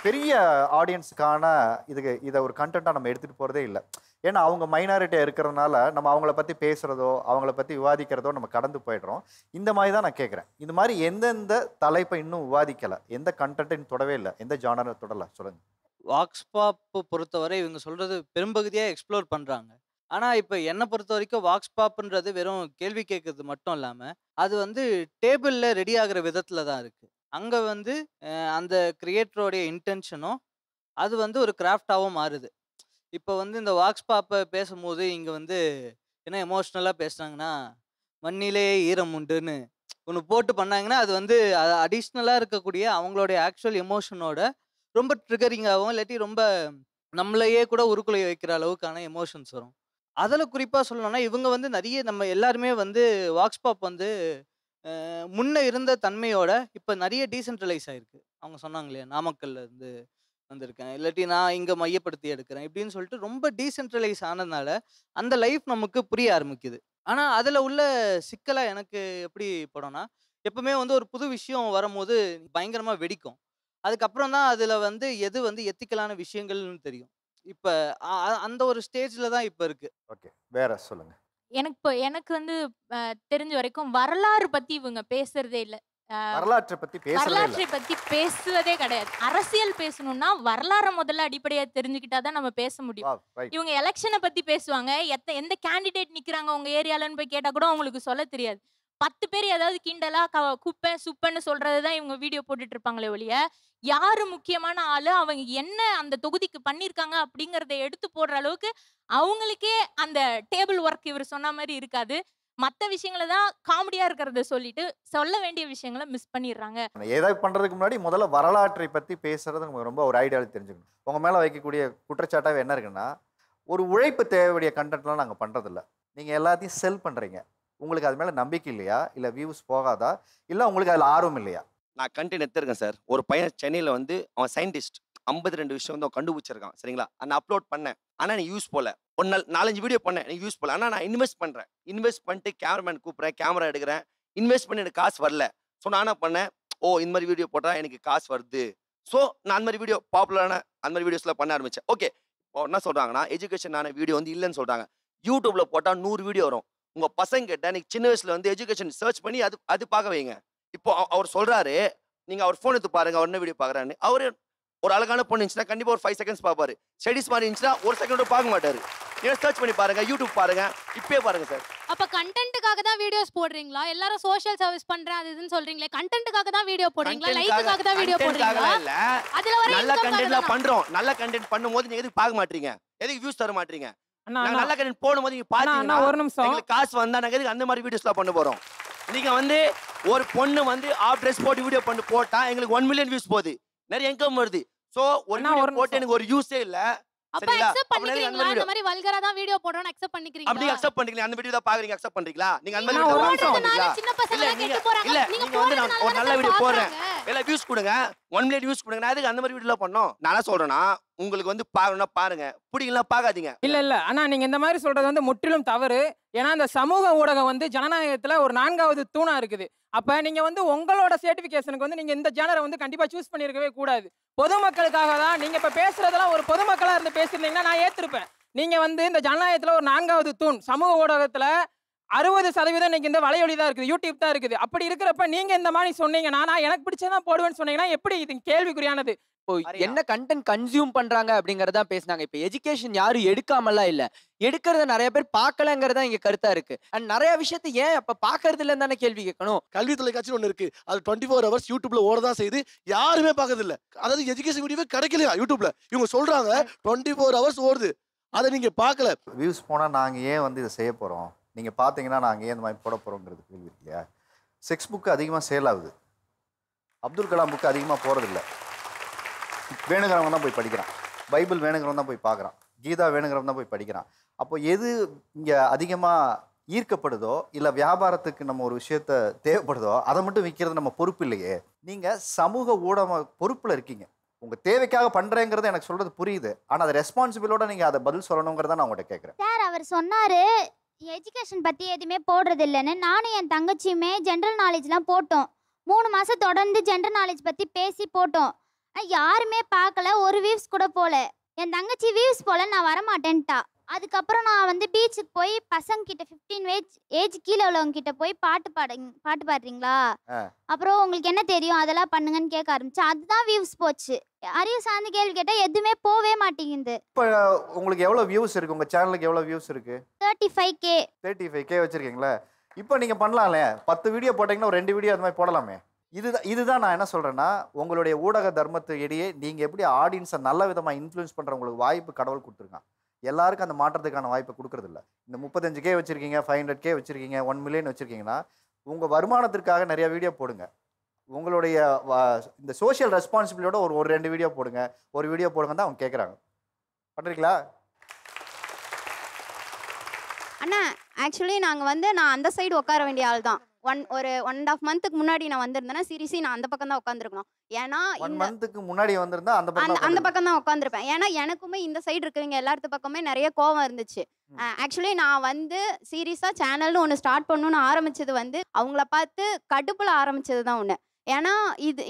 S1: பெரிய ஆடியன்ஸுக்கான இதை ஒரு கண்டென்ட்டாக நம்ம எடுத்துகிட்டு போகிறதே இல்லை. ஏன்னா அவங்க மைனாரிட்டியாக இருக்கிறதுனால நம்ம அவங்கள பற்றி பேசுகிறதோ அவங்கள பற்றி விவாதிக்கிறதோ நம்ம கடந்து போயிடுறோம். இந்த மாதிரி தான் நான் கேட்குறேன். இந்த மாதிரி எந்தெந்த தலைப்பை இன்னும் விவாதிக்கலை, எந்த கண்டென்ட்டையும் தொடவே இல்லை, எந்த ஜானரை தொடலை சொல்லுங்கள்.
S14: வாக்ஸ் பாப் பொறுத்தவரை இவங்க சொல்கிறது பெரும்பகுதியாக எக்ஸ்ப்ளோர் பண்ணுறாங்க. ஆனால் இப்போ என்னை பொறுத்த வரைக்கும் வாக்ஸ் பாப்புன்றது வெறும் கேள்வி கேட்கறது மட்டும் இல்லாமல் அது வந்து டேபிளில் ரெடி ஆகிற விதத்தில் தான் இருக்குது. அங்கே வந்து அந்த கிரியேட்டரோடைய இன்டென்ஷனும் அது வந்து ஒரு கிராஃப்டாகவும் மாறுது. இப்போ வந்து இந்த வாக்ஸ் பாப்பை பேசும்போது இங்கே வந்து என்ன எமோஷ்னலாக பேசுனாங்கன்னா மண்ணிலே ஈரம் உண்டுன்னு ஒன்று போட்டு பண்ணாங்கன்னா அது வந்து அடிஷ்னலாக இருக்கக்கூடிய அவங்களுடைய ஆக்சுவல் எமோஷனோட ரொம்ப ட்ரிகரிங்காகவும் இல்லாட்டி ரொம்ப நம்மளையே கூட உருக்குலைய வைக்கிற அளவுக்கான எமோஷன்ஸ் வரும். அதில் குறிப்பாக சொல்லணும்னா இவங்க வந்து நிறைய நம்ம எல்லாருமே வந்து வாக்ஸ் பாப் வந்து முன்ன இருந்த தன்மையோட இப்போ நிறைய டீசென்ட்ரலைஸ் ஆகிருக்கு. அவங்க சொன்னாங்க இல்லையா, நாமக்கல்ல இருந்து வந்திருக்கேன், இல்லாட்டி நான் இங்கே மையப்படுத்தி எடுக்கிறேன் இப்படின்னு சொல்லிட்டு ரொம்ப டீசென்ட்ரலைஸ் ஆனதுனால அந்த லைஃப் நமக்கு புரிய ஆரம்பிக்குது. ஆனால் அதில் உள்ள சிக்கலாக எனக்கு எப்படி படம்னா, எப்பவுமே வந்து ஒரு புது விஷயம் வரும்போது பயங்கரமாக வெடிக்கும். அதுக்கப்புறம் தான் அதில் வந்து எது வந்து எத்திக்கலான விஷயங்கள்னு தெரியும். இப்போ அந்த ஒரு ஸ்டேஜில் தான் இப்போ இருக்குது.
S1: ஓகே, வேற சொல்லுங்கள்.
S12: எனக்கு வந்து தெரிஞ்ச வரைக்கும் வரலாறு பற்றி இவங்க பேசுறதே இல்லை.
S1: வரலாற்றை பத்தி
S12: பேசுவதே கிடையாது. அரசியல் பேசணும்னா வரலாறை முதல்ல அடிப்படையா தெரிஞ்சுக்கிட்டா தான் நம்ம பேச முடியும். இவங்க எலெக்ஷனை பத்தி பேசுவாங்க, எந்த கேண்டிடேட் நிக்கிறாங்க உங்க ஏரியாலன்னு போய் கேட்டா கூட அவங்களுக்கு சொல்ல தெரியாது. 10 பேர் ஏதாவது கிண்டலா குப்பை சுப்பன்னு சொல்றதுதான் இவங்க வீடியோ போட்டுட்டு இருப்பாங்களே ஒழிய யாரு முக்கியமான ஆளு, அவங்க என்ன அந்த தொகுதிக்கு பண்ணிருக்காங்க அப்படிங்கறத எடுத்து போடுற அளவுக்கு அவங்களுக்கே அந்த டேபிள் ஒர்க் இவர் சொன்ன மாதிரி இருக்காது. மற்ற விஷயங்களை தான் காமெடியா இருக்கிறத சொல்லிட்டு சொல்ல வேண்டிய விஷயங்களை மிஸ் பண்ணிடுறாங்க.
S1: ஏதாவது பண்றதுக்கு முன்னாடி முதல்ல வரலாற்றை பத்தி பேசுறது நமக்கு ரொம்ப ஒரு ஐடியாவில் தெரிஞ்சுக்கணும். உங்க மேல வைக்கக்கூடிய குற்றச்சாட்டாவே என்ன இருக்குன்னா, ஒரு உழைப்பு தேவையுடைய கண்டென்ட்லாம் நாங்கள் பண்றதில்ல, நீங்க எல்லாத்தையும் செல் பண்றீங்க. உங்களுக்கு அது மேல நம்பிக்கை இல்லையா, இல்லை வியூஸ் போகாதா, இல்லை உங்களுக்கு அதில் ஆர்வம் இல்லையா?
S3: நான் கண்டென்ட் எடுத்திருக்கேன் சார். ஒரு பையன் சென்னையில் வந்து அவன் சயின்டிஸ்ட் 52 விஷயம் வந்து அவன் கண்டுபிடிச்சிருக்கான் சரிங்களா. நான் அப்லோட் பண்ணேன், ஆனால் நீ யூஸ் போல. ஒரு நாள் 4-5 வீடியோ பண்ணேன், நீ யூஸ் போல. ஆனால் நான் இன்வெஸ்ட் பண்ணுறேன், இன்வெஸ்ட் பண்ணிட்டு கேமராமேன் கூப்பிட்றேன், கேமரா எடுக்கிறேன், இன்வெஸ்ட் பண்ணி எனக்கு காசு வரல. ஸோ நான் என்ன பண்ணேன், இந்த மாதிரி வீடியோ போட்டால் எனக்கு காசு வருது. ஸோ நான் அந்த மாதிரி வீடியோ பாப்புலரான அந்த மாதிரி வீடியோஸ்லாம் பண்ண ஆரம்பித்தேன். ஓகே, இப்போ என்ன சொல்கிறாங்கன்னா எஜுகேஷனான வீடியோ வந்து இல்லைன்னு சொல்கிறாங்க. யூடியூப்பில் போட்டால் 100 வீடியோ வரும். உங்கள் பசங்க கிட்ட நீங்கள் சின்ன வயசில் வந்து எஜுகேஷன் சர்ச் பண்ணி அது பார்க்க வைங்க. இப்போ அவர் சொல்கிறாரு, நீங்கள் அவர் ஃபோன் எடுத்து பாருங்கள் அவர் என்ன வீடியோ பார்க்குறான்னு. அவர் ஒரு அழகான பொண்ணு இருந்துச்சுன்னா கண்டிப்பாக ஒரு 5 செகண்ட்ஸ் பார்ப்பாரு. ஸ்டடிஸ் மாதிரி இருந்துச்சுன்னா 1 செகண்ட் பார்க்க மாட்டாரு. ஏன்னா சர்ச் பண்ணி பாருங்க, யூடியூப் பாருங்க, இப்பயே பாருங்க சார்.
S15: அப்ப கண்டென்ட்டுக்காக தான் வீடியோஸ் போடுறீங்களா? எல்லாரும் சோஷியல் சர்வீஸ் பண்றேன் அது இதுன்னு சொல்றீங்களே, கண்டென்ட்டுக்காக தான் வீடியோ போடுறீங்களா? லைக்குக்காக தான் வீடியோ போடுறீங்களா? அதுல வர
S3: நல்ல கண்டென்ட்லாம் பண்றோம். நல்ல கண்டென்ட் பண்ணும்போது நீங்க எதுக்கு பார்க்க மாட்டீங்க, எதுக்கு வியூஸ் தர மாட்டீங்க? நல்ல கண்டென்ட் போடும்போது நீங்க பாத்தீங்கன்னா ஒரு நிமிஷம் உங்களுக்கு காசு வந்தா நாங்க எதுக்கு அந்த மாதிரி வீடியோஸ்லாம் பண்ண போறோம்? நீங்க வந்து ஒரு பொண்ணு வந்து ஆஃப் ட்ரெஸ் போட்டு வீடியோ பண்ணி போட்டா எங்களுக்கு 1 மில்லியன் வியூஸ் போகுது, நிறைய இன்கம் வருது. சோ ஒரு வீடியோ போட்டு எனக்கு ஒரு யூஸே இல்ல.
S15: அப்ப அக்செப்ட் பண்ணிக்கிறீங்களா? அந்த மாதிரி வல்கரா தான் வீடியோ போடுறோம் அக்செப்ட் பண்ணிக்கிறீங்களா?
S3: அப்படி அக்செப்ட் பண்ணிக்கிறீங்க? அந்த வீடியோ தான் பாக்குறீங்க, அக்செப்ட் பண்றீங்களா? நீங்க அந்த மாதிரி வீடியோ பாக்குறீங்களா? இல்ல நீங்க வந்து நான் ஒரு நல்ல வீடியோ போடுறேன், எல்லா வியூஸ் கொடுங்க, 1 மில்லியன் வியூஸ் கொடுங்க, நான் அதுக்கு அந்த மாதிரி வீடியோல பண்ணோம். நான் என்ன சொல்றேன்னா, உங்களுக்கு வந்து பாக்கணும்னா பாருங்க, பிடிக்கலாம் பார்க்காதீங்க.
S9: இல்ல ஆனா நீங்க இந்த மாதிரி சொல்றது வந்து முற்றிலும் தவறு. ஏன்னா இந்த சமூக ஊடகம் வந்து ஜனநாயகத்துல ஒரு 4வது தூணா இருக்குது. அப்ப நீங்க வந்து உங்களோட சர்டிபிகேஷனுக்கு வந்து நீங்க இந்த ஜேனரை வந்து கண்டிப்பா சூஸ் பண்ணிருக்கவே கூடாது. பொதுமக்களுக்காக தான் நீங்க இப்ப பேசுறதெல்லாம் ஒரு பொதுமக்களா இருந்து பேசிருந்தீங்கன்னா நான் ஏத்திருப்பேன். நீங்க வந்து இந்த ஜனநாயகத்துல ஒரு 4வது தூண் சமூக ஊடகத்துல 60% இன்னைக்கு இந்த வலையொலி தான் இருக்குது, யூடியூப் தான் இருக்குது. அப்படி இருக்கிறப்ப நீங்க இந்த மாதிரி சொன்னீங்கன்னா நான் எனக்கு பிடிச்சதான் போடுவேன்னு சொன்னீங்கன்னா எப்படி இது கேள்விக்குறியானது?
S16: இப்போ என்ன கண்டென்ட் கன்சியூம் பண்றாங்க அப்படிங்கறத பேசுனாங்க. இப்போ எஜுகேஷன் யாரும் எடுக்காமலாம் இல்ல, எடுக்கிறத நிறைய பேர் பார்க்கலங்கிறதா இங்க கருத்தா இருக்கு. அண்ட் நிறைய விஷயத்தை ஏன் அப்ப பாக்குறது இல்லன்னு தானே கேள்வி கேட்கணும்.
S17: கல்வி தொலைக்காட்சி ஒன்று இருக்கு, அது 24 ஹவர்ஸ் யூடியூப்ல ஓடதான் செய்யுது, யாருமே பார்க்கறது இல்ல. அதாவது எஜுகேஷன் வீடியோவே கிடைக்கலையா யூடியூப்ல? இவங்க சொல்றாங்க 24 ஹவர்ஸ் ஓடுது, அதை நீங்க பார்க்கல.
S1: வியூஸ் போனா நாங்க ஏன் வந்து இதை செய்ய போறோம், நீங்க பாத்தீங்கன்னா நாங்க ஏன் இந்த மாதிரி போட போறோங்கிறது கேள்வி இல்லையா? செக்ஸ் புக்கு அதிகமா சேல் ஆகுது, அப்துல் கலாம் புக்கு அதிகமா போறதில்லை. வேணுங்கிறவங்க தான் போய் படிக்கிறான், பைபிள் வேணுங்கிறவங்க தான் போய் பார்க்குறான், கீதா வேணுங்கிறவங்க தான் போய் படிக்கிறான். அப்போ எது இங்கே அதிகமாக ஈர்க்கப்படுதோ இல்லை வியாபாரத்துக்கு நம்ம ஒரு விஷயத்த தேவைப்படுதோ அதை மட்டும் விற்கிறது நம்ம பொறுப்பு இல்லையே. நீங்கள் சமூக ஊடக பொறுப்பில் இருக்கீங்க, உங்கள் தேவைக்காக பண்ணுறேங்கிறது எனக்கு சொல்கிறது புரியுது. ஆனால் அது ரெஸ்பான்சிபிளோட நீங்கள் அதை பதில் சொல்லணுங்கிறத நான் உங்கள்கிட்ட கேட்குறேன்.
S5: சார் அவர் சொன்னார் எஜுகேஷன் பற்றி எதுவுமே போடுறது இல்லைன்னு. நானும் என் தங்கச்சியுமே ஜென்ரல் நாலேஜ்லாம் போட்டோம். 3 மாதம் தொடர்ந்து ஜென்ரல் நாலேஜ் பற்றி பேசி போட்டோம். ஆனால் யாருமே பார்க்கல, ஒரு வியூஸ் கூட போல. என் தங்கச்சி வியூஸ் போல நான் வரமாட்டேன்ட்டா. அதுக்கப்புறம் நான் வந்து பீச்சுக்கு போய் பசங்க கிட்ட 15 ஏஜ் கீழே உள்ளவங்க கிட்ட போய் பாட்டு பாடுறீங்களா, அப்புறம் உங்களுக்கு என்ன தெரியும் அதெல்லாம் பண்ணுங்கன்னு கேட்க ஆரம்பிச்சேன். அதுதான் வியூஸ் போச்சு. அறிவு சார்ந்த கேள்வி கேட்டால் எதுவுமே போவே மாட்டேங்குது.
S1: இப்போ உங்களுக்கு எவ்வளோ வியூஸ் இருக்கு? உங்கள் சேனலுக்கு எவ்வளோ வியூஸ் இருக்கு?
S5: 35K.
S1: 35K வச்சிருக்கீங்களா? இப்போ நீங்கள் பண்ணலாம்ல, 10 வீடியோ போட்டிங்கன்னா ஒரு 2 வீடியோ அது மாதிரி போடலாமே. இதுதான் நான் என்ன சொல்கிறேன்னா, உங்களுடைய ஊடக தர்மத்தை இடையே நீங்கள் எப்படி ஆடியன்ஸை நல்ல விதமாக இன்ஃப்ளூயன்ஸ் பண்ணுறவங்களுக்கு வாய்ப்பு கடவுள் கொடுத்துருக்கான். எல்லாருக்கும் அந்த மாற்றத்துக்கான வாய்ப்பை கொடுக்கறதில்ல. இந்த 35K வச்சுருக்கீங்க, 500K வச்சுருக்கீங்க, 1 மில்லியன் வச்சுருக்கீங்கன்னா உங்கள் வருமானத்திற்காக நிறைய வீடியோ போடுங்க. உங்களுடைய இந்த சோஷியல் ரெஸ்பான்சிபிலிட்டியோட ஒரு 2 வீடியோ போடுங்க, ஒரு வீடியோ போடுங்க தான் அவங்க கேட்குறாங்க. பண்ணுறீங்களா?
S6: அண்ணா ஆக்சுவலி நாங்கள் வந்து நான் அந்த சைடு உட்கார வேண்டிய ஆள் தான். ஒரு 1.5 மந்த்துக்கு முன்னாடி நான் வந்திருந்தேன்னா சீரியஸி நான் அந்த பக்கம் தான் உட்காந்துருக்கணும். ஏன்னா
S1: 1 மந்த்துக்கு முன்னாடி வந்திருந்தா அந்த
S6: பக்கம் தான் உட்காந்துருப்பேன். ஏன்னா எனக்குமே இந்த சைடு இருக்கிறவங்க எல்லாத்து பக்கமே நிறைய கோவம் இருந்துச்சு. ஆக்சுவலி நான் வந்து சீரியஸாக சேனல்னு ஒன்று ஸ்டார்ட் பண்ணணும்னு ஆரம்பிச்சது வந்து அவங்கள பார்த்து கடுப்புல ஆரம்பிச்சது தான் ஒன்று. ஏன்னா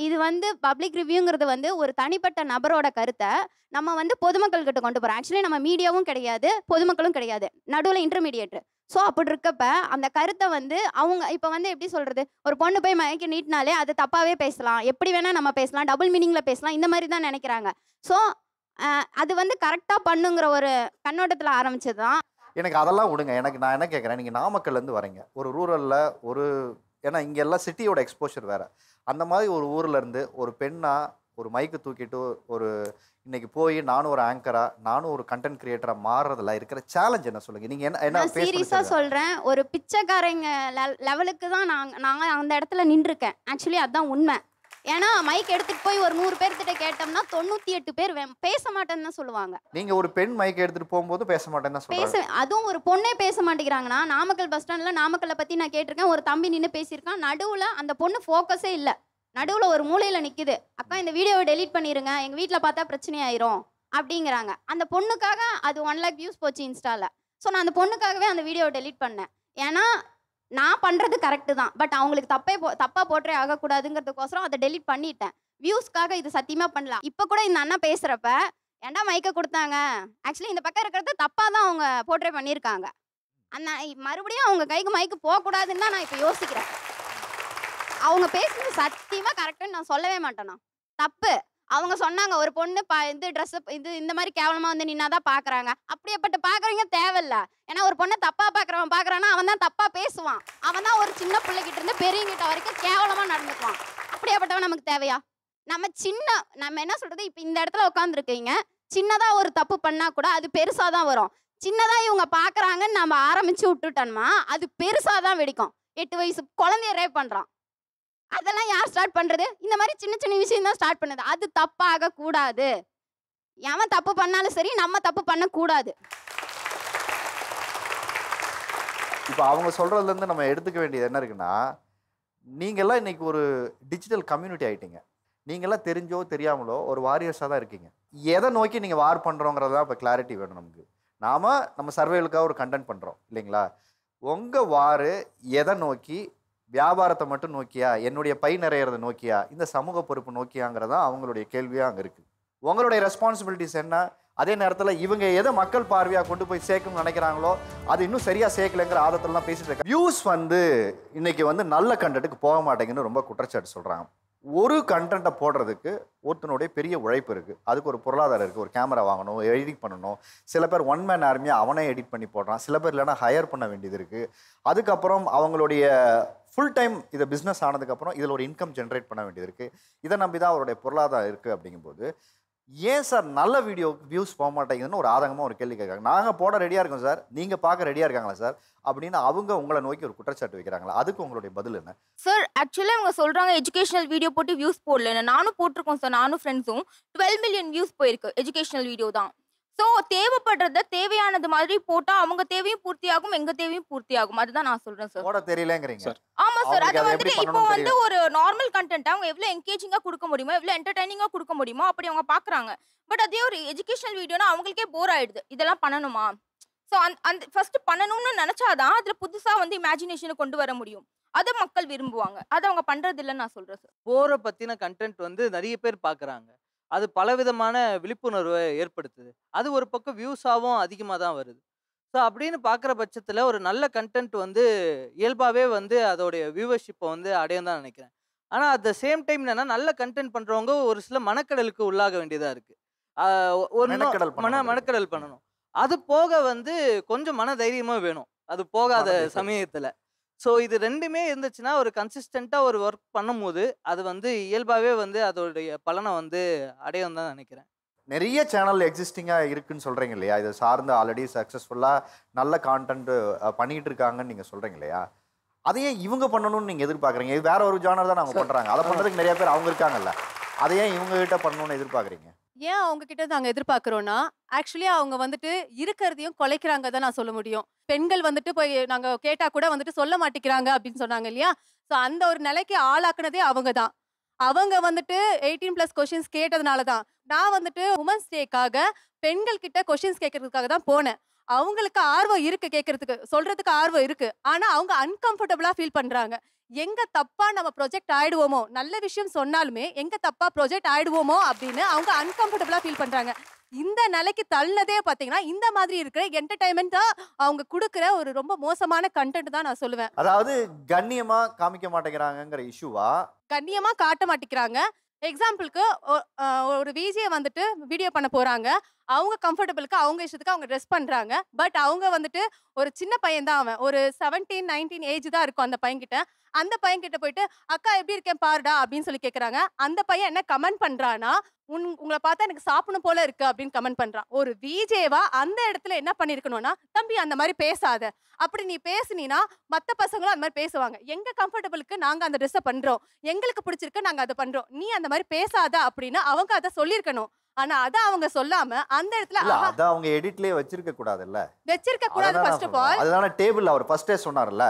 S6: இது வந்து பப்ளிக் ரிவ்யூங்கிறது வந்து ஒரு தனிப்பட்ட நபரோட கருத்தை நம்ம வந்து பொதுமக்கள்கிட்ட கொண்டு போகிறோம். ஆக்சுவலி நம்ம மீடியாவும் கிடையாது, பொதுமக்களும் கிடையாது, நடுவில் இன்டர்மீடியேட். ஸோ அப்படி இருக்கப்ப அந்த கருத்தை வந்து அவங்க இப்போ வந்து எப்படி சொல்கிறது, ஒரு பொண்ணு போய் மயக்க நீட்டினாலே அது தப்பாகவே பேசலாம், எப்படி வேணால் நம்ம பேசலாம், டபுள் மீனிங்கில் பேசலாம், இந்த மாதிரி தான் நினைக்கிறாங்க. ஸோ அது வந்து கரெக்டாக பண்ணுங்கிற ஒரு கண்ணோட்டத்தில் ஆரம்பிச்சது தான்.
S1: எனக்கு அதெல்லாம் விடுங்க. நான் என்ன கேட்குறேன், நீங்கள் நாமக்கல்லேருந்து வரீங்க, ஒரு ரூரலில் ஏன்னா இங்கே எல்லாம் சிட்டியோட எக்ஸ்போஷர் வேறு. அந்த மாதிரி ஒரு ஊரில் இருந்து ஒரு பெண்ணாக ஒரு மைக்கு தூக்கிட்டு இன்னைக்கு போய் நானும் ஒரு ஆங்கரா, நானும் ஒரு கண்டென்ட் கிரியேட்டரா மாறுறதுல இருக்கிற சேலஞ்ச் என்ன சொல்லுங்க? நீங்க என்ன
S6: சீரியஸா சொல்றேன், ஒரு பிச்சைக்காரங்க லெவலுக்கு தான் நாங்க அந்த இடத்துல நின்றுருக்கேன். ஆக்சுவலி அதுதான் உண்மை. ஏன்னா மைக் எடுத்துட்டு போய் ஒரு 100 பேர்கிட்ட கேட்டோம்னா 98 பேர் பேச மாட்டேன்னு தான் சொல்லுவாங்க.
S1: நீங்க ஒரு பெண் மைக் எடுத்துட்டு போகும்போது பேச மாட்டேன்னு தான் சொல்றாங்க.
S6: அதுவும் ஒரு பொண்ணே பேச மாட்டேங்கிறாங்கன்னா, நாமக்கல் பஸ் ஸ்டாண்ட்ல நாமக்கல்ல பத்தி நான் கேட்டிருக்கேன். ஒரு தம்பி நின்று பேசியிருக்கான், நடுவுல அந்த பொண்ணு ஃபோக்கஸே இல்லை, நடுவில் ஒரு மூலையில் நிற்குது. அக்கா இந்த வீடியோவை டெலீட் பண்ணிடுங்க, எங்கள் வீட்டில் பார்த்தா பிரச்சனை ஆயிரும் அப்படிங்கிறாங்க. அந்த பொண்ணுக்காக அது 1 lakh வியூஸ் போச்சு இன்ஸ்டாவில். ஸோ நான் அந்த பொண்ணுக்காகவே அந்த வீடியோவை டெலீட் பண்ணேன். ஏன்னா நான் பண்ணுறது கரெக்டு தான், பட் அவங்களுக்கு தப்பாக போட்டே ஆகக்கூடாதுங்கிறதுக்கோசரம் அதை டெலீட் பண்ணிட்டேன். வியூஸ்க்காக இது சத்தியமாக பண்ணலாம். இப்போ கூட இந்த அண்ணா பேசுகிறப்ப ஏன்டா மைக்கை கொடுத்தாங்க, ஆக்சுவலி இந்த பக்கம் இருக்கிறது தப்பாக தான் அவங்க போர்ட்ரே பண்ணியிருக்காங்க. அந்த மறுபடியும் அவங்க கைக்கு மைக்கு போகக்கூடாதுன்னு தான் நான் இப்போ யோசிக்கிறேன். அவங்க பேசுறது சத்தியமா கரெக்டுன்னு நான் சொல்லவே மாட்டேனா, தப்பு. அவங்க சொன்னாங்க ஒரு பொண்ணு இது ட்ரெஸ் இந்த மாதிரி கேவலமா வந்து நின்னாதான் பாக்குறாங்க. அப்படியேப்பட்ட பாக்குறவங்க தேவையில்ல. ஏன்னா ஒரு பொண்ணை தப்பா பாக்குறான்னா அவன் தான் தப்பா பேசுவான். அவன் தான் ஒரு சின்ன பிள்ளைகிட்ட இருந்து பெரியங்கிட்ட வரைக்கும் கேவலமா நடந்துக்குவான். அப்படியேப்பட்டவன் நமக்கு தேவையா? நம்ம என்ன சொல்றது, இப்ப இந்த இடத்துல உட்காந்துருக்கீங்க, சின்னதா ஒரு தப்பு பண்ணா கூட அது பெருசா தான் வரும். சின்னதா இவங்க பாக்குறாங்கன்னு நம்ம ஆரம்பிச்சு விட்டுட்டோம்னா அது பெருசா தான் வெடிக்கும். 8 வயசு குழந்தைய ரேப் பண்றான், அதெல்லாம் யார் ஸ்டார்ட் பண்றது? இந்த மாதிரி சின்ன சின்ன விஷயம் தான் ஸ்டார்ட் பண்ணுது. அது தப்பாக கூடாது. எவன் தப்பு பண்ணாலும் சரி, நம்ம தப்பு பண்ணக்கூடாது.
S1: இப்போ அவங்க சொல்றதுல இருந்து நம்ம எடுத்துக்க வேண்டியது என்ன இருக்குன்னா, நீங்கெல்லாம் இன்னைக்கு ஒரு டிஜிட்டல் கம்யூனிட்டி ஆயிட்டீங்க. நீங்கெல்லாம் தெரிஞ்சோ தெரியாமலோ ஒரு வாரியர்ஸாக தான் இருக்கீங்க. எதை நோக்கி நீங்கள் வார் பண்ணுறோங்கிறதா இப்போ கிளாரிட்டி வேணும் நமக்கு. நம்ம சர்வைவலுக்காக ஒரு கண்டென்ட் பண்ணுறோம் இல்லைங்களா? உங்கள் வார் எதை நோக்கி, வியாபாரத்தை மட்டும் நோக்கியா, என்னுடைய பை நிறையிறதை நோக்கியா, இந்த சமூக பொறுப்பு நோக்கியாங்கிறதா அவங்களுடைய கேள்வியாக அங்கே இருக்குது. உங்களுடைய ரெஸ்பான்சிபிலிட்டிஸ் என்ன? அதே நேரத்தில் இவங்க எதை மக்கள் பார்வையாக கொண்டு போய் சேர்க்கணும்னு நினைக்கிறாங்களோ அது இன்னும் சரியாக சேர்க்கலைங்கிற ஆதத்தில் தான் பேசிட்டு இருக்காங்க. வியூஸ் இன்னைக்கு நல்ல கண்டென்ட்டுக்கு போக மாட்டேங்குன்னு ரொம்ப குற்றச்சாட்டு சொல்கிறாங்க. ஒரு கண்டென்ட்டை போடுறதுக்கு ஒருத்தனுடைய பெரிய உழைப்பு இருக்குது, அதுக்கு ஒரு பொருளாதாரம் இருக்குது. ஒரு கேமரா வாங்கணும், எடிட் பண்ணணும். சில பேர் 1 man ஆர்மியாக அவனே எடிட் பண்ணி போடுறான், சில பேர் இல்லைனா ஹையர் பண்ண வேண்டியது இருக்குது. அதுக்கப்புறம் அவங்களுடைய ஃபுல் டைம் இதை பிஸ்னஸ் ஆனதுக்கப்புறம் இதில் ஒரு இன்கம் ஜென்ரேட் பண்ண வேண்டியது இருக்குது. இதை நம்பி தான் அவருடைய பொருளாதாரம் இருக்குது. அப்படிங்கும்போது ஏன் சார் நல்ல வீடியோக்கு வியூஸ் போக மாட்டேங்குதுன்னு ஒரு ஆதங்கமாக ஒரு கேள்வி கேட்குறாங்க. நாங்கள் போட ரெடியாக இருக்கோம் சார், நீங்கள் பார்க்க ரெடியாக இருக்காங்களா சார் அப்படின்னு அவங்க உங்களை நோக்கி ஒரு குற்றச்சாட்டு வைக்கிறாங்களா? அதுக்கு உங்களுடைய பதில் என்ன
S12: சார்? ஆக்சுவலாக அவங்க சொல்கிறாங்க எஜுகேஷனல் வீடியோ போட்டு வியூஸ் போடல. நானும் போட்டிருக்கோம் சார், நானும் ஃப்ரெண்ட்ஸும் 12 மில்லியன் வியூஸ் போயிருக்கு எஜுகேஷனல் வீடியோ தான். ஸோ தேவைப்படுறத தேவையானது மாதிரி போட்டால் அவங்க தேவையும் பூர்த்தியாகும், எங்கள் தேவையும் பூர்த்தியாகும். அதுதான் நான் சொல்கிறேன் சார்.
S1: போட தெரியலங்கிறீங்க.
S12: ஆமாம் சார். அதை வந்துட்டு இப்போ ஒரு நார்மல் கண்டென்ட் அவங்க எவ்வளோ என்கேஜிங்காக கொடுக்க முடியுமோ, எவ்வளோ என்டர்டைனிங்காக கொடுக்க முடியுமோ அப்படி அவங்க பார்க்குறாங்க. பட் அதே ஒரு எஜுகேஷனல் வீடியோனா அவங்களுக்கே போர் ஆயிடுது, இதெல்லாம் பண்ணணுமா? ஸோ அந்த ஃபர்ஸ்ட் பண்ணணும்னு நினச்சாதான் அதில் புதுசாக இமேஜினேஷனை கொண்டு வர முடியும். அதை மக்கள் விரும்புவாங்க, அதை அவங்க பண்ணுறது இல்லைன்னு நான் சொல்கிறேன் சார்.
S14: போரை பற்றின கண்டென்ட் நிறைய பேர் பார்க்குறாங்க. அது பலவிதமான விழிப்புணர்வை ஏற்படுத்துது. அது ஒரு பக்கம் வியூஸாவும் அதிகமா தான் வருது. ஸோ அப்படின்னு பார்க்குற பட்சத்துல ஒரு நல்ல கன்டென்ட் வந்து இயல்பாவே வந்து அதோடைய வியூவர்ஷிப்ப வந்து அடையும் தான் நினைக்கிறேன். ஆனா அட் த சேம் டைம் என்னன்னா, நல்ல கன்டென்ட் பண்றவங்க ஒரு சில மனக்கடலுக்கு உள்ளாக வேண்டியதா இருக்கு. ஒரு
S1: மெனக்கெடல் பண்ணணும்
S14: மனக்கடல் பண்ணணும். அது போக வந்து கொஞ்சம் மன தைரியமும் வேணும். அது போகாத சமயத்துல. ஸோ இது 2மே இருந்துச்சுன்னா, ஒரு கன்சிஸ்டென்ட்டா ஒரு ஒர்க் பண்ணும்போது, அது வந்து இயல்பாவே வந்து அதோடைய பலன வந்து அடையும் தான் நினைக்கிறேன்.
S1: நிறைய சேனல் எக்ஸிஸ்டிங்காக இருக்குன்னு சொல்கிறீங்க இல்லையா? இதை சார்ந்து ஆல்ரெடி சக்ஸஸ்ஃபுல்லாக நல்ல கான்டென்ட் பண்ணிகிட்டு இருக்காங்கன்னு நீங்கள் சொல்கிறீங்க இல்லையா? அதையே இவங்க பண்ணணும்னு நீங்கள் எதிர்பார்க்குறீங்க? இது வேற ஒரு ஜானர் தான் அவங்க பண்ணுறாங்க. அதை பண்ணுறதுக்கு நிறைய பேர் அவங்க இருக்காங்கல்ல, அதையே இவங்க கிட்ட பண்ணணும்னு எதிர்பார்க்குறீங்க?
S18: ஏன் அவங்க கிட்ட நாங்கள் எதிர்பார்க்குறோன்னா, ஆக்சுவலி அவங்க வந்துட்டு இருக்கிறதையும் குலைக்கிறாங்க தான் நான் சொல்ல முடியும். பெண்கள் வந்துட்டு போய் நாங்கள் கேட்டால் கூட வந்துட்டு சொல்ல மாட்டேங்கிறாங்க அப்படின்னு சொன்னாங்க இல்லையா? ஸோ அந்த ஒரு நிலைக்கு ஆளாக்குனதே அவங்க தான். அவங்க வந்துட்டு 18+ கொஷின்ஸ் கேட்டதுனால தான் நான் வந்துட்டு உமன்ஸ் டேக்காக பெண்கள் கிட்ட கொஷின்ஸ் கேட்கறதுக்காக தான் போனேன். அவங்களுக்கு ஆர்வம் இருக்கு, கேட்கறதுக்கு சொல்றதுக்கு ஆர்வம் இருக்கு. ஆனா அவங்க அன்கம்ஃபர்டபுளா ஃபீல் பண்றாங்க. எங்க தப்பா நம்ம ப்ரொஜெக்ட் ஆயிடுவோமோ, நல்ல விஷயம் சொன்னாலுமே எங்க தப்பா ப்ரொஜெக்ட் ஆயிடுவோமோ அப்படின்னு அவங்க அன்கம்ஃபர்டபுளா ஃபீல் பண்றாங்க. இந்த நிலைக்கு தள்ளதே பார்த்தீங்கன்னா, இந்த மாதிரி இருக்கிற என்டர்டைன்மெண்ட்டா அவங்க கொடுக்குற ஒரு ரொம்ப மோசமான கண்டென்ட் தான் நான் சொல்லுவேன்.
S1: அதாவது கண்ணியமா காமிக்க மாட்டேங்கிறாங்கங்கிற இஷ்யூவா?
S18: கண்ணியமா காட்ட மாட்டேங்கிறாங்க. எக்ஸாம்பிளுக்கு ஒரு விஜே வந்துட்டு வீடியோ பண்ண போறாங்க. அவங்க கம்ஃபர்டபுளுக்கு அவங்க இஷ்டத்துக்கு அவங்க ட்ரெஸ் பண்றாங்க. பட் அவங்க வந்துட்டு ஒரு சின்ன பையன் தான் அவன். ஒரு 17, 19 ஏஜ் தான் இருக்கும் அந்த பையன்கிட்ட. அந்த பையன்கிட்ட போயிட்டு அக்கா எப்படி இருக்கேன் பாருடா அப்படின்னு சொல்லி கேட்குறாங்க. அந்த பையன் என்ன கமெண்ட் பண்றானா, உங்களை பார்த்தா எனக்கு சாப்பிடணும் போல இருக்கு அப்படின்னு கமெண்ட் பண்றான். ஒரு விஜேவா அந்த இடத்துல என்ன பண்ணிருக்கணும்னா, தம்பி அந்த மாதிரி பேசாத, அப்படி நீ பேசுனீனா மத்த பசங்களும் அந்த மாதிரி பேசுவாங்க. எங்க கம்ஃபர்டபுளுக்கு நாங்க அந்த ட்ரெஸ்ஸை பண்றோம், எங்களுக்கு பிடிச்சிருக்கு நாங்க அதை பண்றோம், நீ அந்த மாதிரி பேசாத அப்படின்னு அவங்க அதை சொல்லியிருக்கணும். ஆனா அத அவங்க சொல்லாம அந்த இடத்துல
S1: அத அவங்க எடிட்லயே வச்சிருக்க கூடாதுல்ல?
S18: வச்சிருக்க கூடாது. ஃபர்ஸ்ட் ஆஃப் ஆல்
S1: அதுதான டேபிள் அவர் ஃபர்ஸ்டே சொன்னார்ல,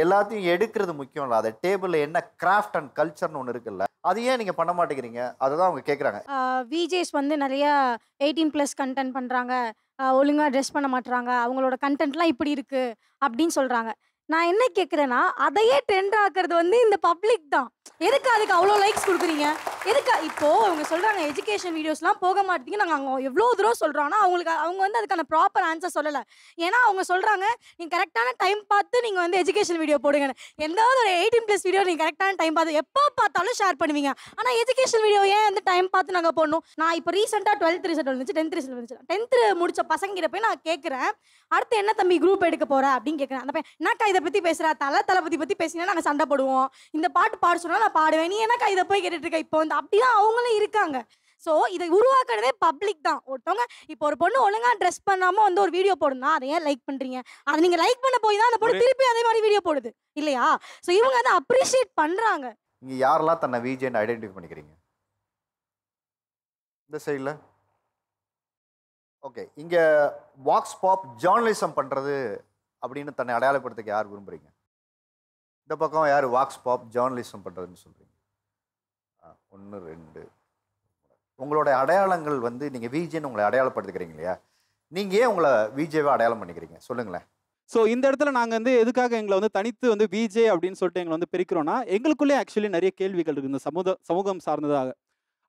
S1: எல்லாத்தையும் எடுக்கிறது முக்கியம் இல்ல, அது டேபிள்ல என்ன கிராஃப்ட் அண்ட் கல்ச்சர்னு ஒன்று இருக்குல்ல, அது ஏன் நீங்க பண்ண மாட்டேங்கிறீங்க? அதுதான் அவங்க கேட்குறாங்க.
S19: விஜேஸ் வந்து நிறைய 18+ கண்டென்ட் பண்றாங்க, ஒழுங்கா ட்ரெஸ் பண்ண மாட்டாங்க, அவங்களோட கண்டென்ட்லாம் இப்படி இருக்கு அப்படின்னு சொல்றாங்க. நான் என்ன கேட்குறேன்னா, அதையே ட்ரெண்ட் ஆக்குறது வந்து இந்த பப்ளிக் தான். எதுக்கு அதுக்கு அவ்வளோ லைக்ஸ் கொடுக்குறீங்க? எதுக்கு இப்போ அவங்க சொல்றாங்க எஜுகேஷன் வீடியோஸ்லாம் போக மாட்டீங்க, நாங்கள் அவங்க எவ்வளோ தூரம் சொல்கிறோன்னா அவங்க வந்து அதுக்கான ப்ராப்பர் ஆன்சர் சொல்லலை. ஏன்னா அவங்க சொல்கிறாங்க நீங்கள் கரெக்டான டைம் பார்த்து நீங்கள் வந்து எஜுகேஷன் வீடியோ போடுங்கன்னு. எந்தாவது ஒரு 18+ வீடியோ நீங்கள் கரெக்டான டைம் பார்த்து எப்போ பார்த்தாலும் ஷேர் பண்ணுவீங்க. ஆனால் எஜுகேஷன் வீடியோ ஏன் வந்து டைம் பார்த்து நாங்கள் போடணும்? நான் இப்போ ரீசெண்டாக 12th ரிசல்ட் வந்துச்சு, 10th ரிசல்ட் வந்துச்சு. 10th முடிச்ச பசங்கிட்ட போய் நான் கேட்குறேன், அடுத்து என்ன தம்பி குரூப் எடுக்க போகிற அப்படின்னு கேட்குறேன். அந்த பையன் என்னக்கா இதை பற்றி பேசுகிறா, தளபதி பற்றி பேசினா நாங்கள் சண்டை போடுவோம், இந்த பாட்டு பாட சொன்னால் நான் பாடுவேன், நீ என்னக்கா இதை போய் கேட்டுட்டு இருக்க? இப்போ வந்து அப்படிதான் அவங்களும் இருக்காங்க. ஸோ இதை உருவாக்குறதே பப்ளிக் தான். ஒருத்தவங்க இப்போ ஒரு பொண்ணு ஒழுங்கா ட்ரெஸ் பண்ணாமல் வந்து ஒரு வீடியோ போடுனா அதை ஏன் லைக் பண்ணுறீங்க? அதை நீங்கள் லைக் பண்ண போய் தான் அந்த பொண்ணு திருப்பி அதே மாதிரி வீடியோ போடுது இல்லையா? ஸோ இவங்க அதை அப்ரிஷியேட் பண்ணுறாங்க.
S1: இங்கே யாரெல்லாம் தன்னை விஜேன்னு ஐடென்டிஃபை பண்ணிக்கிறீங்க? இந்த சைடில் ஓகே. இங்கே வாக்ஸ் பாப் ஜேர்னலிசம் பண்ணுறது அப்படின்னு தன்னை அடையாளப்படுத்திக்க யார் விரும்புகிறீங்க? இந்த பக்கம் யார் வாக்ஸ் பாப் ஜேர்னலிசம் பண்ணுறதுன்னு சொல்கிறீங்க? 1 2 உங்களோட அடையாளங்கள் வந்து நீங்கள் விஜேன்னு உங்களை அடையாளப்படுத்திக்கிறீங்க இல்லையா? நீங்கள் ஏன் உங்களை விஜேவை அடையாளம் பண்ணிக்கிறீங்க சொல்லுங்களேன்.
S7: ஸோ இந்த இடத்துல நாங்கள் வந்து எதுக்காக எங்களை வந்து தனித்து வந்து விஜே அப்படின்னு சொல்லிட்டு எங்களை வந்து பிரிக்கிறோன்னா, எங்களுக்குள்ளே ஆக்சுவலி நிறைய கேள்விகள் இருக்குது இந்த சமூகம் சார்ந்ததாக.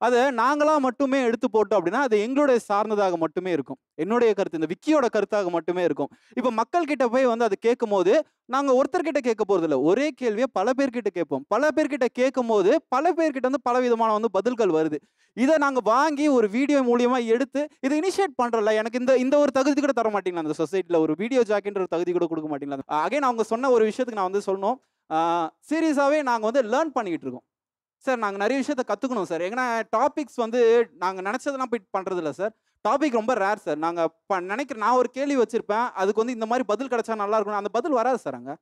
S7: அதை நாங்களாக மட்டுமே எடுத்து போட்டோம் அப்படின்னா அது எங்களுடைய சார்ந்ததாக மட்டுமே இருக்கும். என்னுடைய கருத்து, இந்த விக்கியோட கருத்தாக மட்டுமே இருக்கும். இப்போ மக்கள்கிட்ட போய் வந்து அது கேட்கும் போது நாங்கள் ஒருத்தர்கிட்ட கேட்க போகிறது இல்லை, ஒரே கேள்வியை பல பேர்கிட்ட கேட்போம். பல பேர்கிட்ட கேட்கும் போது பல பேர்கிட்ட வந்து பல விதமான வந்து பதில்கள் வருது. இதை நாங்கள் வாங்கி ஒரு வீடியோ மூலியமாக எடுத்து இதை இனிஷியேட் பண்ணுறோம்ல, எனக்கு இந்த ஒரு தகுதி கூட தர மாட்டீங்களா? அந்த சொசைட்டியில் ஒரு வீடியோ ஜாக்கின்ற ஒரு தகுதி கூட கொடுக்க மாட்டீங்களா? அகைன் அவங்க சொன்ன ஒரு விஷயத்துக்கு நான் வந்து சொல்லணும், சீரியஸாகவே நாங்கள் வந்து லேர்ன் பண்ணிக்கிட்டு இருக்கோம் சார். நாங்கள் நிறைய விஷயத்த கற்றுக்கணும் சார். ஏன்னா டாபிக்ஸ் வந்து நாங்கள் நினச்சதெல்லாம் போய் பண்ணுறது இல்லை சார். டாபிக் ரொம்ப ரேர் சார். நாங்கள் நினைக்கிறேன், நான் ஒரு கேள்வி வச்சுருப்பேன், அதுக்கு வந்து இந்த மாதிரி பதில் கிடச்சா நல்லா இருக்கணும், அந்த பதில் வராது சார். அங்கே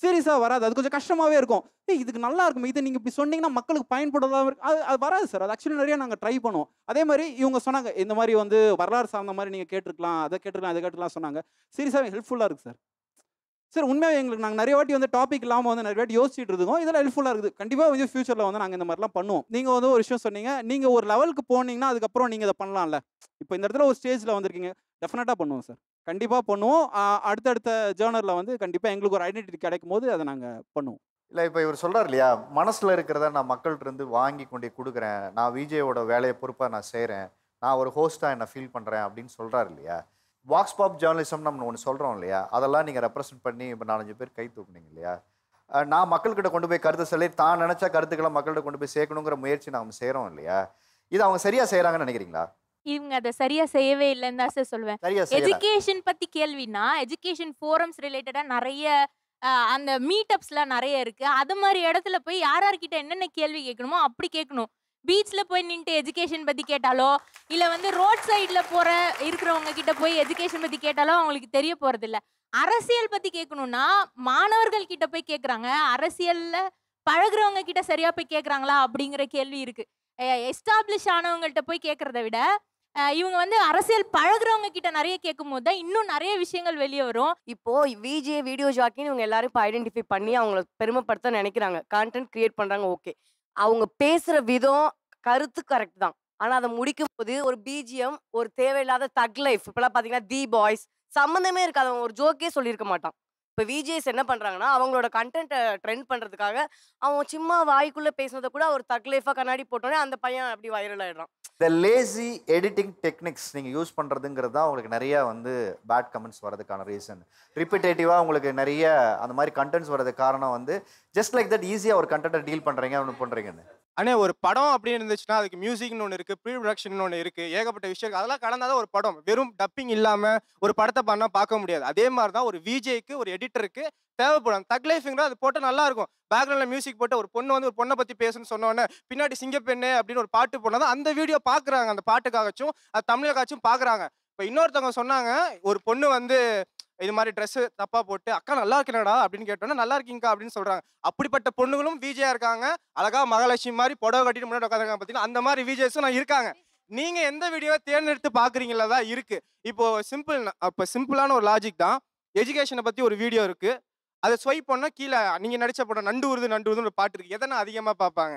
S7: சீரியஸாக வராது. அது கொஞ்சம் கஷ்டமாகவே இருக்கும். இதுக்கு நல்லா இருக்கும், இதை நீங்கள் இப்படி சொன்னீங்கன்னா மக்களுக்கு பயன்படுறதாக இருக்கும், அது வராது சார். அது ஆக்சுவலி நிறைய நாங்கள் ட்ரை பண்ணுவோம். அதே மாதிரி இவங்க சொன்னாங்க இந்த மாதிரி வந்து வரலாறு சார்ந்த மாதிரி நீங்கள் கேட்டிருக்கலாம், அதை கேட்டிருக்கலாம், இதை கேட்டுக்கலாம் சொன்னாங்க. சீரியஸாக ஹெல்ப்ஃபுல்லாக இருக்குது சார். சார் உண்மையாக எங்களுக்கு நாங்கள் நிறைய வாட்டி வந்து டாபிக் இல்லாமல் வந்து நிறைய வாட்டி யோசிச்சுட்டு இருக்கோம். இதெல்லாம் ஹெல்ப்ஃபுல்லாக இருக்குது. கண்டிப்பாக வந்து ஃபியூச்சரில் வந்து நாங்கள் இந்த மாதிரிலாம் பண்ணுவோம். நீங்கள் வந்து ஒரு விஷயம் சொன்னீங்க, நீங்கள் ஒரு லெவலுக்கு போனீங்கன்னா அதுக்கப்புறம் நீங்கள் இதை பண்ணலாம்ல. இப்போ இந்த இடத்துல ஒரு ஸ்டேஜில் வந்திருக்கீங்க, டெஃபினட்டாக பண்ணுவோம் சார். கண்டிப்பாக பண்ணுவோம். அடுத்தடுத்த ஜேர்னலில் வந்து கண்டிப்பாக எங்களுக்கு ஒரு ஐடென்டிட்டி கிடைக்கும் போது அதை நாங்கள் பண்ணுவோம்.
S1: இல்லை இப்போ இவர் சொல்கிறார் இல்லையா, மனசில் இருக்கிறத நான் மக்கள்கிட்ட இருந்து வாங்கி கொண்டு கொடுக்குறேன், நான் விஜயோட வேலையை பொறுப்பாக நான் செய்கிறேன், நான் ஒரு ஹோஸ்ட்டாக என்ன ஃபீல் பண்ணுறேன் அப்படின்னு சொல்கிறார் இல்லையா. வாக்ஸ் பாப் ஜேர்னலிசம் நம்ம ஒன்று சொல்கிறோம் இல்லையா, அதெல்லாம் நீங்கள் ரெப்ரசென்ட் பண்ணி இப்போ 4-5 பேர் கை தூக்குனீங்க இல்லையா. நான் மக்கள்கிட்ட கொண்டு போய் கருத்து சொல்லி தான் நினச்ச கருத்துக்களை மக்கள்கிட்ட கொண்டு போய் சேர்க்கணுங்கிற முயற்சி நாம் செய்கிறோம் இல்லையா. இது அவங்க சரியாக செய்கிறாங்கன்னு நினைக்கிறீங்களா?
S12: இவங்க அதை சரியா செய்யவே இல்லைன்னு தான் சார் சொல்லுவேன். எஜுகேஷன் பத்தி கேள்வினா எஜுகேஷன் ஃபோரம்ஸ் ரிலேட்டடா நிறைய அந்த மீட்டப்ஸ்லாம் நிறைய இருக்கு. அது மாதிரி இடத்துல போய் யார்கிட்ட என்னென்ன கேள்வி கேட்கணுமோ அப்படி கேட்கணும். பீச்ல போய் நின்று எஜுகேஷன் பத்தி கேட்டாலோ இல்ல வந்து ரோட் சைட்ல போற இருக்கிறவங்க கிட்ட போய் எஜுகேஷன் பத்தி கேட்டாலோ அவங்களுக்கு தெரிய போறது இல்ல. அரசியல் பத்தி கேட்கணும்னா மாணவர்கள் கிட்ட போய் கேட்கறாங்க, அரசியல்ல பழகுறவங்க கிட்ட சரியா போய் கேட்கறாங்களா அப்படிங்கிற கேள்வி இருக்கு. எஸ்டாப்ளிஷ் ஆனவங்கள்ட்ட போய் கேட்கறத விட இவங்க வந்து அரசியல் பழகுறவங்க கிட்ட நிறைய கேட்கும் போது தான் இன்னும் நிறைய விஷயங்கள் வெளியே வரும்.
S20: இப்போ விஜே வீடியோ ஜாக்கின்னு இவங்க எல்லாரும் இப்போ ஐடென்டிஃபை பண்ணி அவங்கள பெருமைப்படுத்த நினைக்கிறாங்க, கான்டென்ட் கிரியேட் பண்றாங்க. ஓகே, அவங்க பேசுற விதம் கருத்து கரெக்ட் தான். ஆனா அதை முடிக்கும் போது ஒரு பிஜிஎம், ஒரு தேவையில்லாத தக் லைஃப், இப்பெல்லாம் பாத்தீங்கன்னா தி பாய்ஸ் சம்மந்தமே இருக்காது, அவன் ஒரு ஜோக்கே சொல்லியிருக்க மாட்டான். இப்போ விஜேஸ் என்ன பண்றாங்கன்னா அவங்களோட கண்டென்ட்டை ட்ரெண்ட் பண்றதுக்காக அவன் சும்மா வாய்க்குள்ள பேசுனதை கூட ஒரு தக் லைஃபா கண்ணாடி போட்டோன்னே அந்த பையன் அப்படி வைரல் ஆயிடுறான்.
S1: இந்த லேசி எடிட்டிங் டெக்னிக்ஸ் நீங்கள் யூஸ் பண்ணுறதுங்கிறது தான் உங்களுக்கு நிறையா வந்து பேட் கமெண்ட்ஸ் வரதுக்கான ரீசன். ரிப்பிட்டேட்டிவாக உங்களுக்கு நிறைய அந்த மாதிரி கண்டென்ட்ஸ் வரதுக்கு காரணம் வந்து ஜஸ்ட் லைக் தட் ஈஸியாக ஒரு கண்டென்ட்டை டீல் பண்ணுறீங்க ஒன்று பண்ணுறீங்கன்னு.
S10: அண்ணே ஒரு படம் அப்படின்னு இருந்துச்சுன்னா அதுக்கு மியூசிக்னு ஒன்று இருக்குது, ப்ரீ ப்ரொடக்ஷன் ஒன்று இருக்குது, ஏகப்பட்ட விஷயம் அதெல்லாம் கலந்தாதான் ஒரு படம். வெறும் டப்பிங் இல்லாமல் ஒரு படத்தை பண்ணால் பார்க்க முடியாது. அதே மாதிரி தான் ஒரு விஜேக்கு ஒரு எடிட்டருக்கு தேவைப்படும். தக் லைஃப்ங்கிற அது போட்டால் நல்லா இருக்கும். பேக்ரவுண்டில் மியூசிக் போட்டு ஒரு பொண்ணு வந்து ஒரு பொண்ணை பற்றி பேசுன்னு சொன்னோன்னே பின்னாடி சிங்கப்பெண்ணு அப்படின்னு ஒரு பாட்டு போனால் தான் அந்த வீடியோ பார்க்குறாங்க, அந்த பாட்டுக்காகச்சும் அது தமிழுக்காச்சும் பார்க்குறாங்க. இப்போ இன்னொருத்தவங்க சொன்னாங்க, ஒரு பொண்ணு வந்து இது மாதிரி ட்ரெஸ்ஸு தப்பாக போட்டு அக்கா நல்லா இருக்கேனடா அப்படின்னு கேட்டோன்னா நல்லா இருக்கீங்கக்கா அப்படின்னு சொல்கிறாங்க. அப்படிப்பட்ட பொண்ணுகளும் விஜயா இருக்காங்க. அழகா மகாலட்சுமி மாதிரி புடவை கட்டிட்டு முன்னாடி உட்காந்துருக்காங்க. பார்த்தீங்கன்னா அந்த மாதிரி விஜேஸும் நான் இருக்காங்க. நீங்க எந்த வீடியோவை தேர்ந்தெடுத்து பார்க்குறீங்களா தான் இருக்கு. இப்போ சிம்பிளான ஒரு லாஜிக் தான். எஜுகேஷனை பற்றி ஒரு வீடியோ இருக்கு, அதை ஸ்வைப் பண்ணா கீழே நீங்க நடிச்ச படம் நண்டு உருதுன்னு ஒரு பாட்டு இருக்கு. எதனா அதிகமா பார்ப்பாங்க?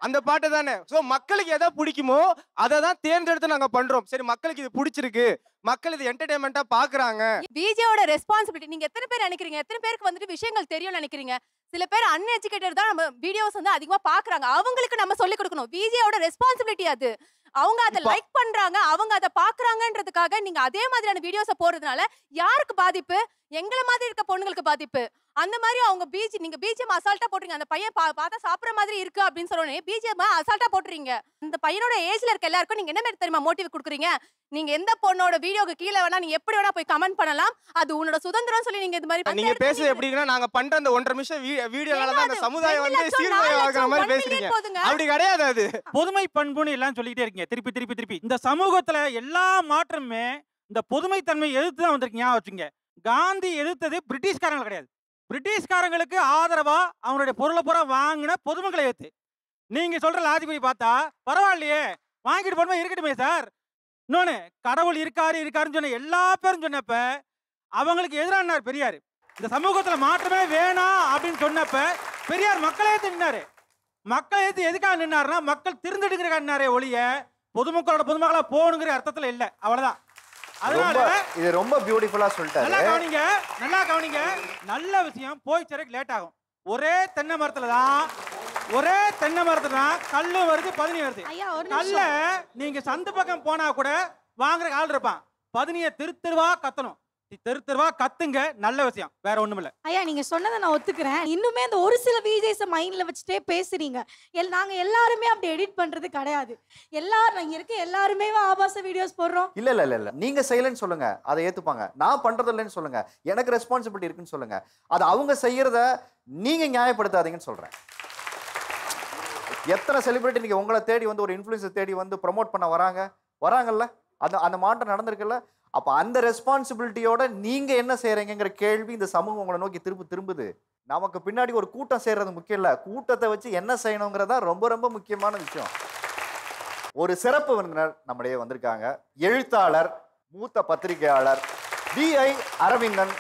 S10: அந்த பாட்டு தானே. ஸோ மக்களுக்கு எதை பிடிக்குமோ அதை தான் தேர்ந்தெடுத்து நாங்கள் பண்றோம். சரி, மக்களுக்கு இது பிடிச்சிருக்கு, மக்கள் இது என்டர்டைன்மெண்ட்டா பாக்குறாங்க.
S18: விஜயோட ரெஸ்பான்சிபிலிட்டி நீங்க எத்தனை பேர் நினைக்கிறீங்க? எத்தனை பேருக்கு வந்துட்டு விஷயங்கள் தெரியும் நினைக்கிறீங்க? சில பேர் அன்எஜுகேட்டட் தான் நம்ம வீடியோஸ் வந்து அதிகமா பாக்குறாங்க. அவங்களுக்கு நம்ம சொல்லி கொடுக்கணும். விஜயோட ரெஸ்பான்சிபிலிட்டி அது. அவங்க அதை லைக் பண்றாங்க, அவங்க அதை பாக்குறாங்கன்றதுக்காக நீங்க அதே மாதிரியான வீடியோஸை போடுறதுனால யாருக்கு பாதிப்பு? எங்களை மாதிரி இருக்க பொண்ணுங்களுக்கு பாதிப்பு. அந்த மாதிரி அவங்க நீங்க பிஜிஎம் அசால்ட்டா போட்டுறீங்க. அந்த பையன் பார்த்தா சாப்பிட்ற மாதிரி இருக்கு அப்படின்னு சொன்னோன்னே பிஜிஎம் அசால்ட்டா போட்டுறீங்க. அந்த பையனோட ஏஜ்ல இருக்க எல்லாருக்கும் நீங்க என்ன மாதிரி தெரியுமா மோட்டிவ் கொடுக்குறீங்க? நீங்க எந்த பொண்ணோட வீடியோக்கு கீழே வேணா நீங்க எப்படி வேணா போய் கமெண்ட் பண்ணலாம், அது உன்னோட சுதந்திரம் சொல்லி நீங்க இது மாதிரி
S10: நீங்க பேசுறது எப்படின்னா நாங்க பண்ற அந்த 1.5 நிமிஷம் வீடியோனால தான் அந்த சமுதாயம் வந்து சீர்குலையாகிற மாதிரி பேசுறீங்க. அப்படி கிடையாது. அது
S13: பொதுமை பண்புன்னு எல்லாம் சொல்லிட்டே இருக்கீங்க திருப்பி திருப்பி திருப்பி. இந்த சமூகத்துல எல்லா மாற்றமே இந்த பொதுமைத்தன்மை எதிர்த்து தான் வந்திருக்கீங்க. வச்சுங்க, காந்தி எதிர்த்தது பிரிட்டிஷ்காரங்க கிடையாது. பிரிட்டிஷ்காரங்களுக்கு ஆதரவா அவங்களுடைய பொருளை பூரா வாங்கின பொதுமக்களை ஏற்று நீங்க சொல்ற லாஜிக் பார்த்தா பரவாயில்லையே, வாங்கிட்டு போனோம் இருக்கட்டுமே சார். இன்னொன்னு, கடவுள் இருக்காருன்னு சொன்ன எல்லா பேரும் சொன்னப்ப அவங்களுக்கு எதிரானார் பெரியார். இந்த சமூகத்துல மாற்றமே வேணாம் அப்படின்னு சொன்னப்ப பெரியார் மக்களை ஏற்று நின்னாரு. மக்களை ஏற்று எதுக்காக நின்னாருன்னா மக்கள் திருந்தெடுக்கிறக்காக நின்னாரே ஒழிய பொதுமக்களா போகணுங்கிற அர்த்தத்துல இல்லை. அவ்வளவுதான்.
S1: இது ரொம்ப பியூட்டிஃபுல்லா சொல்லிட்டாரு.
S13: நல்லா கவனிங்க. நல்ல விஷயம் போய் சேரக்கு லேட் ஆகும். ஒரே தென்னை மரத்துல தான் கல்லு வருது, பதினி வருது. கல்ல நீங்க சந்து பக்கம் போனா கூட வாங்குற ஆள் இருப்பான். பதினிய தெருவா கத்தணும். தெருவா கத்துங்க, நல்ல விஷயம், வேற ஒண்ணும் இல்ல.
S19: ஐயா, நீங்க சொன்னதை நான் ஒத்துக்கிறேன். இன்னுமே அந்த ஒரு சில விஜேஸ் மைண்ட்ல வச்சுட்டே பேசுறீங்க. நாங்க எல்லாருமே அப்படி எடிட் பண்றது கிடையாது. எல்லாரும் இருக்க எல்லாருமே ஆபாச வீடியோஸ் போடுறோம்.
S1: இல்ல நீங்க செய்யலன்னு சொல்லுங்க, அதை ஏத்துப்பாங்க. நான் பண்றது இல்லைன்னு சொல்லுங்க, எனக்கு ரெஸ்பான்சிபிலிட்டி இருக்குன்னு சொல்லுங்க. அது அவங்க செய்யறத நீங்க நியாயப்படுத்தாதீங்கன்னு சொல்றேன். எத்தனை செலிபிரிட்டி நீங்க உங்களை தேடி வந்து ஒரு இன்ஃப்ளூயன்சர் தேடி வந்து ப்ரொமோட் பண்ண வராங்கல்ல, அந்த மாற்றம் நடந்திருக்குல்ல. அப்ப அந்த ரெஸ்பான்சிபிலிட்டியோட நீங்க என்ன செய்யறீங்கிற கேள்வி இந்த சமூகம் உங்களை நோக்கி திரும்புது. நமக்கு பின்னாடி ஒரு கூட்டம் செய்யறது முக்கியம் இல்ல, கூட்டத்தை வச்சு என்ன செய்யணுங்கிறதா ரொம்ப ரொம்ப முக்கியமான விஷயம். ஒரு சிறப்பு விருந்தினர் நம்முடைய வந்திருக்காங்க. எழுத்தாளர், மூத்த பத்திரிகையாளர் டி.ஐ. அரவிந்தன்.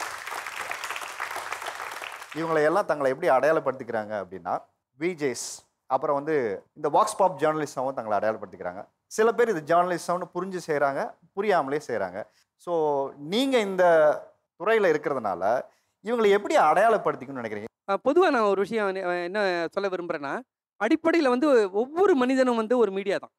S1: இவங்களை எல்லாம் தங்களை எப்படி அடையாளப்படுத்திக்கிறாங்க அப்படின்னா விஜேஸ், அப்புறம் வந்து இந்த வாக்ஸ் பாப் ஜேர்னலிசமும் தங்களை அடையாளப்படுத்திக்கிறாங்க. சில பேர் இது ஜேர்னலிசம்னு புரிஞ்சு செய்கிறாங்க, புரியாமலே செய்கிறாங்க. ஸோ நீங்கள் இந்த துறையில் இருக்கிறதுனால இவங்களை எப்படி அடையாளப்படுத்திக்கணும்னு நினைக்கிறீங்க?
S21: பொதுவாக நான் ஒரு விஷயம் என்ன சொல்ல விரும்புகிறேன்னா, அடிப்படையில் வந்து ஒவ்வொரு மனிதனும் வந்து ஒரு மீடியா தான்.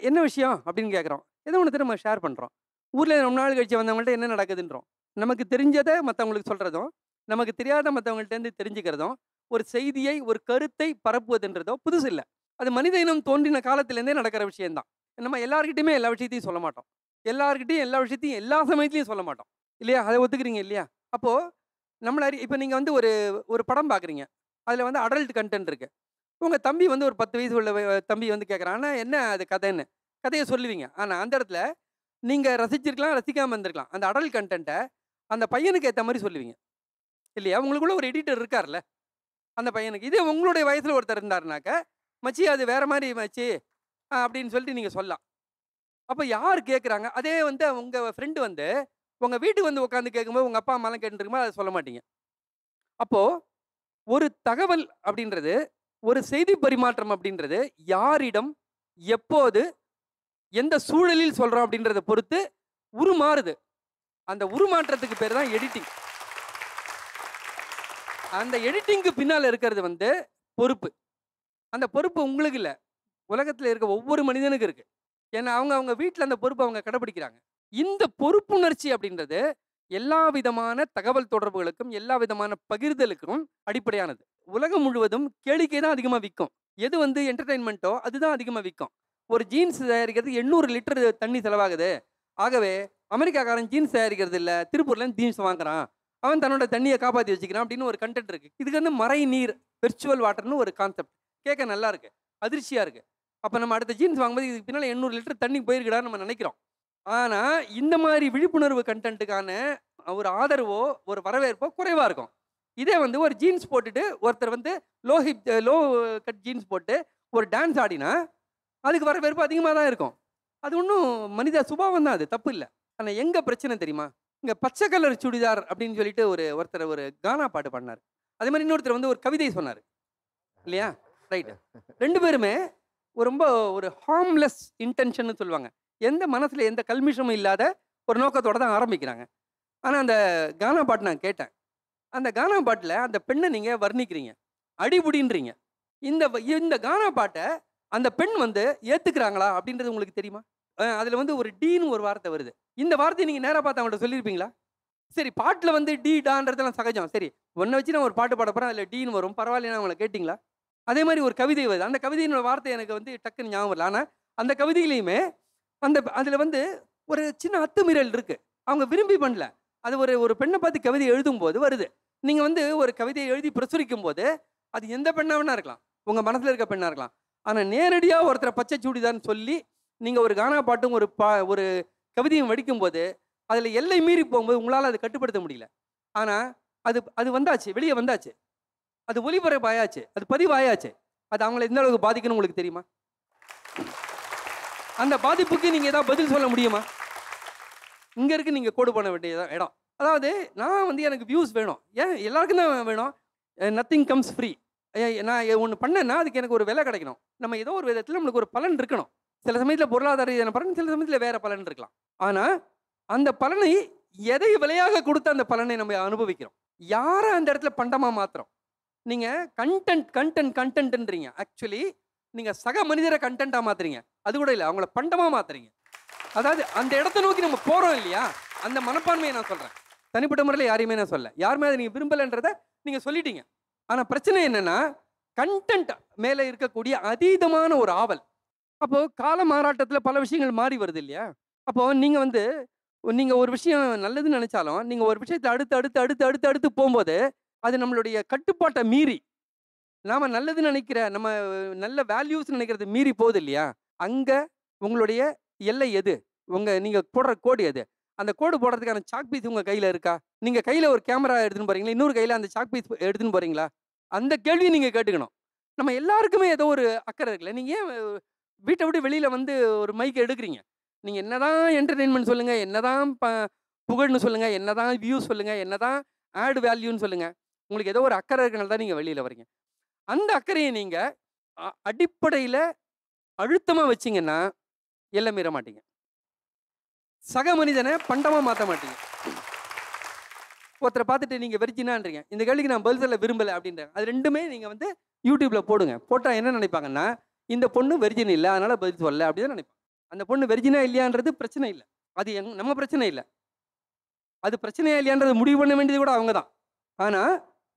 S21: என்ன விஷயம் அப்படின்னு கேட்குறோம். ஏதோ ஒன்று நம்ம ஷேர் பண்ணுறோம். ஊரில் ரொம்ப நாள் கழிச்சு வந்தவங்கள்ட்ட என்ன நடக்குதுன்றோம். நமக்கு தெரிஞ்சதை மற்றவங்களுக்கு சொல்கிறதும், நமக்கு தெரியாத மற்றவங்கள்ட்டேருந்து தெரிஞ்சுக்கிறதும், ஒரு செய்தியை ஒரு கருத்தை பரப்புவதுன்றதோ புதுசு இல்லை. அது மனித இனம் தோன்றின காலத்துலேருந்தே நடக்கிற விஷயம்தான். நம்ம எல்லாருக்கிட்டையுமே எல்லா விஷயத்தையும் சொல்ல மாட்டோம். எல்லாருக்கிட்டையும் எல்லா விஷயத்தையும் எல்லா சமயத்துலையும் சொல்ல மாட்டோம் இல்லையா? அதை ஒத்துக்கிறீங்க இல்லையா? அப்போது நம்மள இப்போ நீங்கள் வந்து ஒரு படம் பார்க்குறீங்க. அதில் வந்து அடல்ட் கண்டென்ட் இருக்குது. உங்கள் தம்பி வந்து ஒரு 10 வயசு உள்ள தம்பி வந்து கேட்குறான், ஆனால் என்ன அது கதைன்னு கதையை சொல்லுவீங்க. ஆனால் அந்த இடத்துல நீங்கள் ரசிச்சிருக்கலாம், ரசிக்காமல் இருந்திருக்கலாம். அந்த அடல்ட் கண்டென்ட்டை அந்த பையனுக்கு ஏற்ற மாதிரி சொல்லுவீங்க இல்லையா? உங்களுக்குள்ள ஒரு எடிட்டர் இருக்கார்ல அந்த பையனுக்கு. இதே உங்களுடைய வயசில் ஒருத்தர் இருந்தாருனாக்க, மச்சி அது வேற மாதிரி மச்சி அப்படின்னு சொல்லிட்டு நீங்கள் சொல்லலாம். அப்போ யார் கேட்குறாங்க? அதே வந்து உங்கள் ஃப்ரெண்டு வந்து உங்கள் வீட்டுக்கு வந்து உட்காந்து கேட்கும்போது உங்கள் அப்பா அம்மாலாம் கேட்டுருக்கும்போது அதை சொல்ல மாட்டீங்க. அப்போது ஒரு தகவல் அப்படின்றது, ஒரு செய்தி பரிமாற்றம் அப்படின்றது யாரிடம் எப்போது எந்த சூழலில் சொல்கிறோம் அப்படின்றத பொறுத்து உருமாறுது. அந்த உருமாற்றத்துக்கு பேர் தான் எடிட்டிங். அந்த எடிட்டிங்க்கு பின்னால் இருக்கிறது வந்து பொறுப்பு. அந்த பொறுப்பு உங்களுக்கு இல்லை, உலகத்தில் இருக்க ஒவ்வொரு மனிதனுக்கு இருக்குது. ஏன்னா அவங்க வீட்டில் அந்த பொறுப்பை அவங்க கடைப்பிடிக்கிறாங்க. இந்த பொறுப்புணர்ச்சி அப்படின்றது எல்லா விதமான தகவல் தொடர்புகளுக்கும் எல்லா விதமான பகிர்தலுக்கும் அடிப்படையானது. உலகம் முழுவதும் கேளிக்கை தான் அதிகமாக விற்கும். எது வந்து என்டர்டெயின்மெண்ட்டோ அதுதான் அதிகமாக விற்கும். ஒரு ஜீன்ஸ் தயாரிக்கிறது 800 லிட்டர் தண்ணி செலவாகுது. ஆகவே அமெரிக்காக்காரன் ஜீன்ஸ் தயாரிக்கிறது இல்லை, திருப்பூர்லேருந்து ஜீன்ஸ் வாங்குறான், அவன் தன்னோட தண்ணியை காப்பாற்றி வச்சுக்கிறான் அப்படின்னு ஒரு கண்டென்ட் இருக்குது. இதுக்கு வந்து மறை நீர், விர்ச்சுவல் வாட்டர்னு ஒரு கான்செப்ட். கேட்க நல்லா இருக்கு, அதிர்ச்சியாக இருக்குது. அப்போ நம்ம அடுத்த ஜீன்ஸ் வாங்கும்போது இதுக்கு பின்னால் 800 லிட்டர் தண்ணி போயிருக்கடான்னு நம்ம நினைக்கிறோம். ஆனால் இந்த மாதிரி விழிப்புணர்வு கண்டென்ட்டுக்கான ஒரு ஆதரவோ ஒரு வரவேற்போ குறைவாக இருக்கும். இதே வந்து ஒரு ஜீன்ஸ் போட்டுட்டு ஒருத்தர் வந்து லோ கட் ஜீன்ஸ் போட்டு ஒரு டான்ஸ் ஆடினா அதுக்கு வரவேற்பு அதிகமாக தான் இருக்கும். அது ஒன்றும் மனித சுபாவம் தான், அது தப்பு இல்லை. ஆனால் எங்கே பிரச்சனை தெரியுமா? இங்கே பச்சை கலர் சுடிதார் அப்படின்னு சொல்லிட்டு ஒருத்தர் ஒரு கானா பாட்டு பாடினார். அதே மாதிரி இன்னொருத்தர் வந்து ஒரு கவிதை சொன்னார் இல்லையா? ரைட்டு. 2 பேருமே ரொம்ப ஒரு ஹார்ம்லெஸ் இன்டென்ஷன் சொல்லுவாங்க. எந்த மனசில் எந்த கல்மிஷமும் இல்லாத ஒரு நோக்கத்தோடு தான் ஆரம்பிக்கிறாங்க. ஆனால் அந்த கானா பாட்டு நான் கேட்டேன். அந்த கானா பாட்டில் அந்த பெண்ணை நீங்கள் வர்ணிக்கிறீங்க, அடிபுடின்றீங்க. இந்த கானா பாட்டை அந்த பெண் வந்து ஏற்றுக்கிறாங்களா அப்படின்றது உங்களுக்கு தெரியுமா? அதில் வந்து ஒரு டீன்னு ஒரு வார்த்தை வருது. இந்த வார்த்தையை நீங்கள் நேராக பார்த்து அவங்கள்ட்ட சொல்லியிருப்பீங்களா? சரி, பாட்டில் வந்து டி டான்றதெல்லாம் சகஜம். சரி, ஒன்றை வச்சு நான் ஒரு பாட்டு பாட போகிறேன், அதில் டீன்னு வரும், பரவாயில்லைன்னா அவங்கள கேட்டிங்களா? அதே மாதிரி ஒரு கவிதை வருது. அந்த கவிதையினோட வார்த்தை எனக்கு வந்து டக்குன்னு ஞாபகம் வரல. ஆனால் அந்த கவிதையிலையுமே அதில் வந்து ஒரு சின்ன அத்துமீறல் இருக்குது. அவங்க விரும்பி பண்ணல. அது ஒரு பெண்ணை பார்த்து கவிதை எழுதும் போது வருது. நீங்கள் வந்து ஒரு கவிதையை எழுதி பிரசுரிக்கும் போது அது எந்த பெண்ணாக வேணா இருக்கலாம், உங்கள் மனசில் இருக்க பெண்ணாக இருக்கலாம். ஆனால் நேரடியாக ஒருத்தரை பச்சை சூடிதான்னு சொல்லி நீங்கள் ஒரு கானா பாட்டும் ஒரு கவிதையும் வடிக்கும்போது அதில் எல்லை மீறி போகும்போது உங்களால் அதை கட்டுப்படுத்த முடியல. ஆனால் அது வந்தாச்சு, வெளியே வந்தாச்சு, அது ஒளிபரப்பாயாச்சு, அது பதிவாயாச்சு. அது அவங்கள எந்த அளவுக்கு பாதிக்கணும் உங்களுக்கு தெரியுமா? அந்த பாதிப்புக்கு நீங்கள் ஏதாவது பதில் சொல்ல முடியுமா? இங்கே இருக்கு நீங்கள் கோடு பண்ண வேண்டிய இடம். அதாவது நான் வந்து எனக்கு வியூஸ் வேணும், ஏன் எல்லாருக்கும் தான் வேணும். Nothing comes free. நான் ஒன்று பண்ணேன்னா அதுக்கு எனக்கு ஒரு விலை கிடைக்கணும். நம்ம ஏதோ ஒரு விதத்தில் நம்மளுக்கு ஒரு பலன் இருக்கணும். சில சமயத்தில் பொருளாதார ரீதியான பலன், சில சமயத்தில் வேறு பலன் இருக்கலாம். ஆனால் அந்த பலனை எதை விலையாக கொடுத்து அந்த பலனை நம்ம அனுபவிக்கிறோம். யாரை அந்த இடத்துல பண்டமாக மாற்றுறோம்? நீங்கள் கண்டென்ட்ன்றீங்க. ஆக்சுவலி நீங்கள் சக மனிதரை கண்டென்ட்டாக மாற்றுறீங்க. அது கூட இல்லை, அவங்கள பண்டமாக மாற்றுறீங்க. அதாவது அந்த இடத்த நோக்கி நம்ம போகிறோம் இல்லையா? அந்த மனப்பான்மையை நான் சொல்கிறேன். தனிப்பட்ட முறையில் யாரையுமே நான் சொல்ல, யாருமே அதை நீங்கள் விரும்பலைன்றதை நீங்கள் சொல்லிட்டீங்க. ஆனால் பிரச்சனை என்னென்னா கண்டென்ட் மேலே இருக்கக்கூடிய அதீதமான ஒரு ஆவல். அப்போது கால மாறாட்டத்தில் பல விஷயங்கள் மாறி வருது இல்லையா? அப்போது நீங்கள் ஒரு விஷயம் நல்லதுன்னு நினச்சாலும் நீங்கள் ஒரு விஷயத்தை அடுத்து போகும்போது அது நம்மளுடைய கட்டுப்பாட்டை மீறி, நாம் நல்லதுன்னு நினைக்கிற, நம்ம நல்ல வேல்யூஸ் நினைக்கிறது மீறி போகுது இல்லையா? அங்கே உங்களுடைய எல்லை எது? நீங்கள் போடுற கோடு எது? அந்த கோடு போடுறதுக்கான சாக் பீஸ் உங்கள் கையில் இருக்கா? நீங்கள் கையில் ஒரு கேமரா எடுத்துன்னு போகிறீங்களா, இன்னொரு கையில் அந்த சாக் பீஸ் எடுத்துன்னு போகிறீங்களா? அந்த கேள்வியை நீங்கள் கேட்டுக்கணும். நம்ம எல்லாருக்குமே ஏதோ ஒரு அக்கறை இருக்குல்ல. நீங்கள் ஏன் வீட்டை விட்டு வெளியில் வந்து ஒரு மைக் எடுக்கிறீங்க? நீங்கள் என்ன தான் என்டர்டெயின்மெண்ட் சொல்லுங்கள், என்ன தான் புகழ்னு சொல்லுங்கள், என்ன தான் வியூஸ் சொல்லுங்கள், என்ன தான் ஆட் வேல்யூன்னு சொல்லுங்கள், உங்களுக்கு ஏதோ ஒரு அக்கறை இருக்கனால தான் நீங்கள் வெளியில் வரீங்க. அந்த அக்கறையை நீங்கள் அடிப்படையில் அழுத்தமாக வச்சிங்கன்னா எல்லை மீற மாட்டீங்க. சக மனிதனை பண்டமாக மாற்ற மாட்டீங்க. ஒருத்தரை பார்த்துட்டு நீங்கள் வெர்ஜினான்றீங்க, இந்த கேள்விக்கு நான் பதில் சொல்ல விரும்பலை அப்படின்றாங்க. அது ரெண்டுமே நீங்கள் வந்து யூடியூப்பில் போடுங்க. போட்டால் என்ன நினைப்பாங்கன்னா, இந்த பொண்ணு வெர்ஜின் இல்லை அதனால் பதில் சொல்லலை அப்படி தான் நினைப்பாங்க. அந்த பொண்ணு வெர்ஜினா இல்லையான்றது பிரச்சனை இல்லை, அது நம்ம பிரச்சனை இல்லை. அது பிரச்சனையா இல்லையான்றது முடிவு பண்ண வேண்டியது கூட அவங்க தான். ஆனால்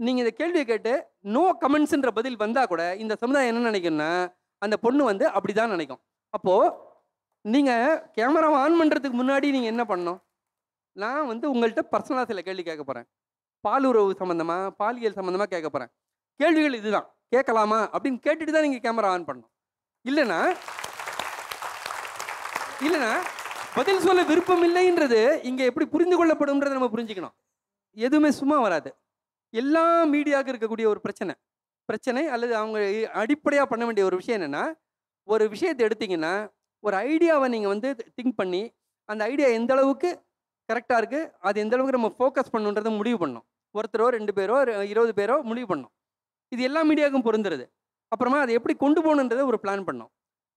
S21: நீங்கள் இந்த கேள்வியை கேட்டு நோ கமெண்ட்ஸுன்ற பதில் வந்தால் கூட இந்த சமுதாயம் என்ன நினைக்கும்னா, அந்த பொண்ணு வந்து அப்படி தான் நினைக்கும். அப்போது நீங்கள் கேமராவை ஆன் பண்ணுறதுக்கு முன்னாடி நீங்கள் என்ன பண்ணணும்? நான் வந்து உங்கள்கிட்ட பர்சனலாக சில கேள்வி கேட்க போகிறேன். பாலுறவு சம்மந்தமாக, பாலியல் சம்மந்தமாக கேட்க போகிறேன். கேள்விகள் இதுதான், கேட்கலாமா அப்படின்னு கேட்டுட்டு தான் நீங்கள் கேமரா ஆன் பண்ணணும். இல்லைன்னா பதில் சொல்ல விருப்பம் இல்லைன்றது இங்கே எப்படி புரிந்து கொள்ளப்படும்ன்றதை நம்ம புரிஞ்சுக்கணும். எதுவுமே சும்மா வராது. எல்லா மீடியாவுக்கு இருக்கக்கூடிய ஒரு பிரச்சனை அல்லது அவங்க அடிப்படையாக பண்ண வேண்டிய ஒரு விஷயம் என்னென்னா, ஒரு விஷயத்தை எடுத்திங்கன்னா ஒரு ஐடியாவை நீங்கள் வந்து திங்க் பண்ணி அந்த ஐடியா எந்த அளவுக்கு கரெக்டாக இருக்குது, அது எந்த அளவுக்கு நம்ம ஃபோக்கஸ் பண்ணுன்றதை முடிவு பண்ணணும். ஒருத்தரோ 2 பேரோ 20 பேரோ முடிவு பண்ணணும். இது எல்லா மீடியாவுக்கும் பொருந்துறது. அப்புறமா அதை எப்படி கொண்டு போகணுன்றதை ஒரு பிளான் பண்ணணும்.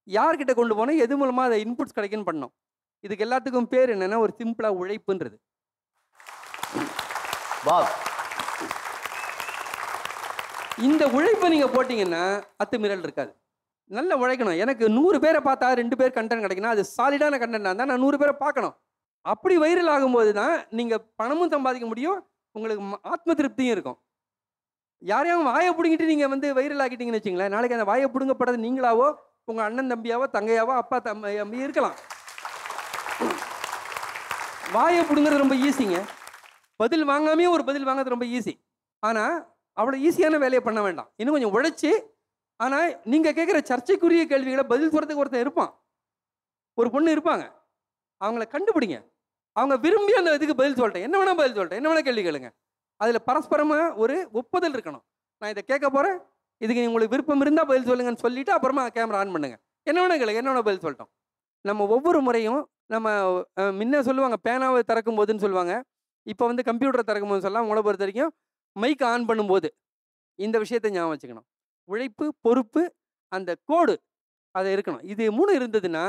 S21: யார்கிட்ட கொண்டு போகணும், எது மூலமாக அதை இன்புட்ஸ் கிடைக்குன்னு பண்ணணும். இதுக்கு எல்லாத்துக்கும் பேர் என்னென்னா ஒரு சிம்பிளாக உழைப்புன்றது. இந்த உழைப்பை நீங்கள் போட்டிங்கன்னா அத்துமீறல் இருக்காது. நல்லா உழைக்கணும். எனக்கு 100 பேரை பார்த்தா 2 பேர் கண்டென்ட் கிடைக்கணும், அது சாலிடான கண்டென்ட்டாக இருந்தால் நான் 100 பேரை பார்க்கணும். அப்படி வைரல் ஆகும்போது தான் நீங்கள் பணமும் சம்பாதிக்க முடியும், உங்களுக்கு ஆத்ம திருப்தியும் இருக்கும். யாரையும் வாயை பிடுங்கிட்டு நீங்கள் வந்து வைரல் ஆக்கிட்டீங்கன்னு வச்சுங்களேன், நாளைக்கு அந்த வாயை பிடுங்கப்படுறது நீங்களாவோ உங்கள் அண்ணன் தம்பியாவோ தங்கையாவோ அப்பா தம்பி இருக்கலாம். வாயை பிடுங்கிறது ரொம்ப ஈஸிங்க. பதில் வாங்காமே ஒரு பதில் வாங்கிறது ரொம்ப ஈஸி. ஆனால் அவ்வளோ ஈஸியான வேலையை பண்ண வேண்டாம், இன்னும் கொஞ்சம் உழைச்சி. ஆனால் நீங்கள் கேட்குற சர்ச்சைக்குரிய கேள்விகளை பதில் சொல்கிறதுக்கு ஒருத்தன் இருப்பான், ஒரு பொண்ணு இருப்பாங்க, அவங்கள கண்டுபிடிங்க. அவங்க விரும்பி அந்த இதுக்கு பதில் சொல்லிட்டேன், என்ன வேணால் பதில் சொல்லிட்டேன், என்ன வேணால் கேள்வி கேளுங்க. அதில் பரஸ்பரமாக ஒரு ஒப்புதல் இருக்கணும். நான் இதை கேட்க போகிறேன், இதுக்கு உங்களுக்கு விருப்பம் இருந்தால் பதில் சொல்லுங்கன்னு சொல்லிவிட்டு அப்புறமா கேமரா ஆன் பண்ணுங்க. என்ன வேணால் கேளுங்க, என்ன வேணால் பதில் சொல்லிட்டோம். நம்ம ஒவ்வொரு முறையும் நம்ம முன்ன சொல்லுவாங்க பேனாவை திறக்கும் போதுன்னு சொல்லுவாங்க, இப்போ வந்து கம்ப்யூட்டரை திறக்கும் போது சொல்லலாம். உங்களை பொறுத்த வரைக்கும் மைக் ஆன் பண்ணும்போது இந்த விஷயத்தை ஞாபகம் வச்சுக்கணும். உழைப்பு, பொறுப்பு, அந்த கோடு அது இருக்கணும். இது 3 இருந்ததுன்னா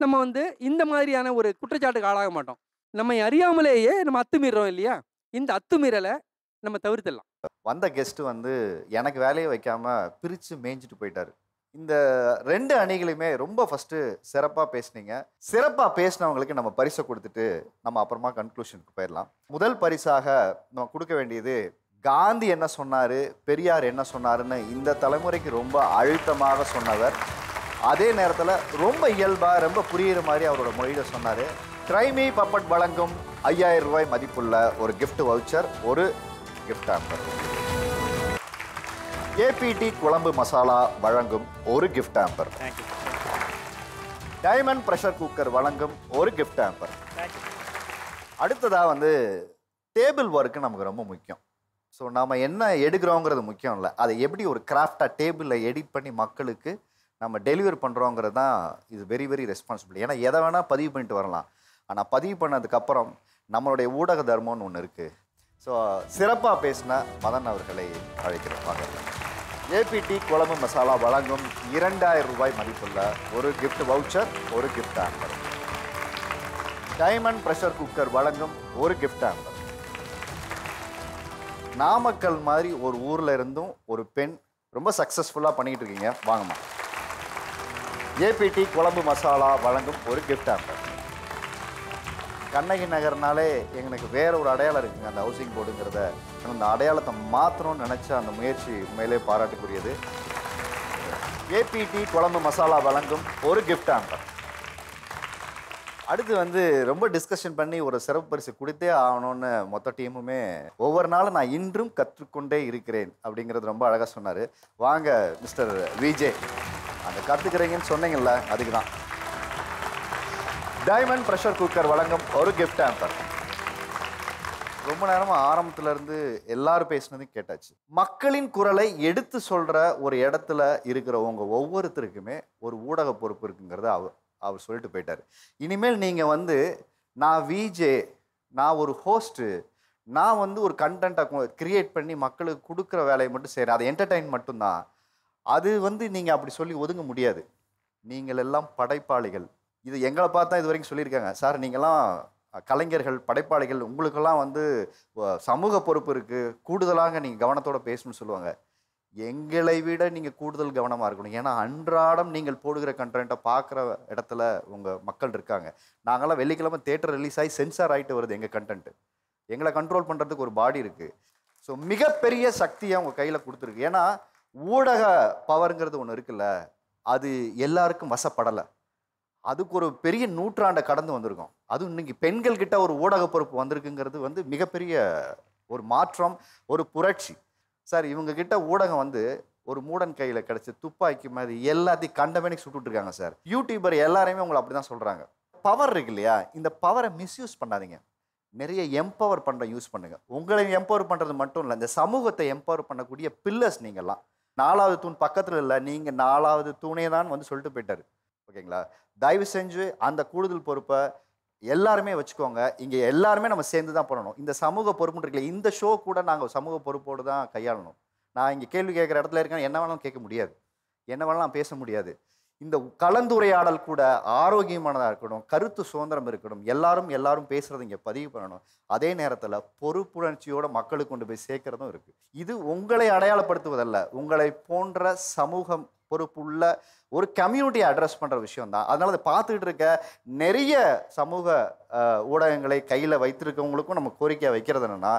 S21: நம்ம வந்து இந்த மாதிரியான ஒரு குற்றச்சாட்டுக்கு ஆளாக மாட்டோம். நம்மை அறியாமலேயே நம்ம அத்துமீறோம் இல்லையா? இந்த அத்துமீறலை நம்ம தவிர்த்திடலாம்.
S1: வந்த கெஸ்ட்டு வந்து எனக்கு வேலையை வைக்காமல் பிரித்து மேய்ஞ்சிட்டு போயிட்டார். இந்த 2 அணிகளையுமே ரொம்ப ஃபஸ்ட்டு சிறப்பாக பேசுனீங்க. சிறப்பாக பேசினவங்களுக்கு நம்ம பரிசை கொடுத்துட்டு நம்ம அப்புறமா கன்க்ளூஷனுக்கு போயிடலாம். முதல் பரிசாக நம்ம கொடுக்க வேண்டியது காந்தி என்ன சொன்னார், பெரியார் என்ன சொன்னாருன்னு இந்த தலைமுறைக்கு ரொம்ப அழுத்தமாக சொன்னவர். அதே நேரத்தில் ரொம்ப இயல்பாக ரொம்ப புரியுற மாதிரி அவரோட மொழியில் சொன்னார். ட்ரைமி பப்பட் வழங்கும் 5000 ரூபாய் மதிப்புள்ள ஒரு கிஃப்ட் வவுச்சர், ஒரு கிஃப்ட் ஆம்பர். ஏபிடி குழம்பு மசாலா வழங்கும் ஒரு gift Amber. Diamond pressure cooker வழங்கும் ஒரு கிஃப்ட் ஆம்பர். அடுத்ததாக வந்து டேபிள் ஒர்க்கு நமக்கு ரொம்ப முக்கியம். ஸோ நம்ம என்ன எடுக்கிறோங்கிறது முக்கியம் இல்லை, அதை எப்படி ஒரு கிராஃப்டாக டேபிளில் எடிட் பண்ணி மக்களுக்கு நம்ம டெலிவரி பண்ணுறோங்கிறது தான் இது வெரி வெரி ரெஸ்பான்சிபிள். ஏன்னா எதை வேணால் பதிவு பண்ணிட்டு வரலாம், ஆனால் பதிவு பண்ணதுக்கப்புறம் நம்மளுடைய ஊடக தர்மம்னு ஒன்று இருக்குது. ஸோ சிறப்பாக பேசின மதன் அவர்களை அழைக்கிறோம். வாங்க. ஏபிடி குழம்பு மசாலா வழங்கும் 2000 ரூபாய் மதிப்புள்ள ஒரு கிஃப்ட் வவுச்சர், ஒரு gift Amber. Diamond pressure cooker வழங்கும் ஒரு கிஃப்ட் ஆம்பர். நாமக்கல் மாதிரி ஒரு ஊரில் இருந்தும் ஒரு பெண் ரொம்ப சக்ஸஸ்ஃபுல்லாக பண்ணிக்கிட்டு இருக்கீங்க, வாங்கம்மா. ஏபிடி குழம்பு மசாலா வழங்கும் ஒரு கிஃப்ட் ஆம்பர். கண்ணகி நகர்னாலே எங்களுக்கு வேற ஒரு அடையாளம் இருக்குங்க, அந்த ஹவுசிங் போர்டுங்கிறத. அந்த அடையாளத்தை மாற்றணும்னு நினச்ச அந்த முயற்சி உண்மையிலே பாராட்டுக்குரியது. ஏபிடி குழம்பு மசாலா வழங்கும் ஒரு கிஃப்ட் ஆம்பர். அடுத்து வந்து ரொம்ப டிஸ்கஷன் பண்ணி ஒரு சிறப்பு பரிசு கொடுத்தே ஆகணும்னு மொத்த டீமுமே ஒவ்வொரு நாளும் நான் இன்றும் கற்றுக்கொண்டே இருக்கிறேன் அப்படிங்கிறது ரொம்ப அழகாக சொன்னார். வாங்க மிஸ்டர் விஜே, அந்த கற்றுக்கிறீங்கன்னு சொன்னீங்கல்ல, அதுக்கு தான். டைமண்ட் ப்ரெஷர் குக்கர் வழங்கும் ஒரு கிஃப்ட் ஆம்பர். ரொம்ப நேரமாக ஆரம்பத்துலேருந்து எல்லாரும் பேசினதையும் கேட்டாச்சு. மக்களின் குரலை எடுத்து சொல்கிற ஒரு இடத்துல இருக்கிறவங்க ஒவ்வொருத்தருக்குமே ஒரு ஊடக பொறுப்பு இருக்குங்கிறத அவர் சொல்லிட்டு போயிட்டார். இனிமேல் நீங்கள் வந்து நான் விஜே, நான் ஒரு ஹோஸ்ட்டு, நான் வந்து ஒரு கண்டென்ட்டை க்ரியேட் பண்ணி மக்களுக்கு கொடுக்குற வேலையை மட்டும் செய்கிறேன், அது என்டர்டெயின் மட்டும்தான், அது வந்து நீங்கள் அப்படி சொல்லி ஒதுங்க முடியாது. நீங்கள் எல்லாம் படைப்பாளிகள். இது எங்களை பார்த்தா இது வரைக்கும் சொல்லியிருக்காங்க, சார் நீங்கள்லாம் கலைஞர்கள், படைப்பாளிகள் உங்களுக்கெல்லாம் வந்து சமூக பொறுப்பு இருக்குது, கூடுதலாக நீங்கள் கவனத்தோட பேசணும்னு சொல்லுவாங்க. எங்களை விட நீங்கள் கூடுதல் கவனமாக இருக்கணும். ஏன்னா அன்றாடம் நீங்கள் போடுகிற கண்டென்ட்டை பார்க்குற இடத்துல உங்கள் மக்கள் இருக்காங்க. நாங்களாம் வெள்ளிக்கிழமை தேட்டர் ரிலீஸ் ஆகி சென்சார் ஆகிட்டு வருது எங்கள் கண்டென்ட்டு. எங்களை கண்ட்ரோல் பண்ணுறதுக்கு ஒரு பாடி இருக்குது. ஸோ மிகப்பெரிய சக்தியை உங்கள் கையில் கொடுத்துருக்கு. ஏன்னா ஊடக பவருங்கிறது ஒன்று இருக்குல்ல, அது எல்லாருக்கும் வசப்படலை. அதுக்கு ஒரு பெரிய நூற்றாண்டை கடந்து வந்திருக்கோம். அதுவும் இன்னைக்கு பெண்கள் கிட்ட ஒரு ஊடக பொறுப்பு வந்திருக்குங்கிறது வந்து மிகப்பெரிய ஒரு மாற்றம், ஒரு புரட்சி. சார் இவங்க கிட்ட ஊடகம் வந்து ஒரு மூடன் கையில் கிடச்சி துப்பாக்கி மாதிரி எல்லாத்தையும் கண்டமேனிக்கு சுட்டுட்டு இருக்காங்க சார். யூடியூபர் எல்லாரையுமே உங்களை அப்படி தான் சொல்கிறாங்க. பவர் இருக்கு இல்லையா, இந்த பவரை மிஸ்யூஸ் பண்ணாதீங்க. நிறைய எம்பவர் பண்ணுற யூஸ் பண்ணுங்கள். உங்களை எம்பவர் பண்ணுறது மட்டும் இல்லை, இந்த சமூகத்தை எம்பவர் பண்ணக்கூடிய பில்லர்ஸ் நீங்கள்லாம். 4வது தூண் பக்கத்தில் இல்லை, நீங்கள் 4வது தூணே தான் வந்து சொல்லிட்டு போயிட்டார். ஓகேங்களா? தயவு செஞ்சு அந்த கூடுதல் பொறுப்பை எல்லாருமே வச்சுக்கோங்க. இங்கே எல்லாருமே நம்ம சேர்ந்து தான் பண்ணணும். இந்த சமூக பொறுப்புன்னு இருக்குல்ல, இந்த ஷோ கூட நாங்கள் சமூக பொறுப்போடு தான் கையாளணும். நான் இங்கே கேள்வி கேட்குற இடத்துல இருக்கேன், என்ன வேணாலும் கேட்க முடியாது, என்ன வேணாலும் பேச முடியாது. இந்த கலந்துரையாடல் கூட ஆரோக்கியமானதாக இருக்கணும், கருத்து சுதந்திரம் இருக்கணும், எல்லாரும் பேசுகிறத இங்கே பதிவு பண்ணணும். அதே நேரத்தில் பொறுப்புணர்ச்சியோட மக்களுக்கு கொண்டு போய் சேர்க்கறதும் இருக்குது. இது உங்களை அடையாளப்படுத்துவதல்ல, உங்களை போன்ற சமூகம் பொறுப்புள்ள ஒரு கம்யூனிட்டியை அட்ரஸ் பண்ணுற விஷயம் தான். அதனால அதை பார்த்துக்கிட்டு இருக்க நிறைய சமூக ஊடகங்களை கையில் வைத்திருக்கவங்களுக்கும் நம்ம கோரிக்கையை வைக்கிறது என்னென்னா,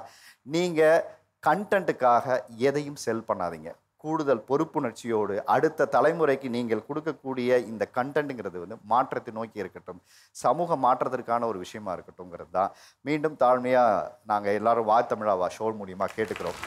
S1: நீங்கள் கண்டென்ட்டுக்காக எதையும் செல் பண்ணாதீங்க. கூடுதல் பொறுப்புணர்ச்சியோடு அடுத்த தலைமுறைக்கு நீங்கள் கொடுக்கக்கூடிய இந்த கண்டென்ட்டுங்கிறது வந்து மாற்றத்தை நோக்கி இருக்கட்டும், சமூக மாற்றத்திற்கான ஒரு விஷயமா இருக்கட்டும்ங்கிறது தான் மீண்டும் தாழ்மையாக நாங்கள் எல்லாரும் வா தமிழா வா ஷோ மூலியமாக கேட்டுக்கிறோம்.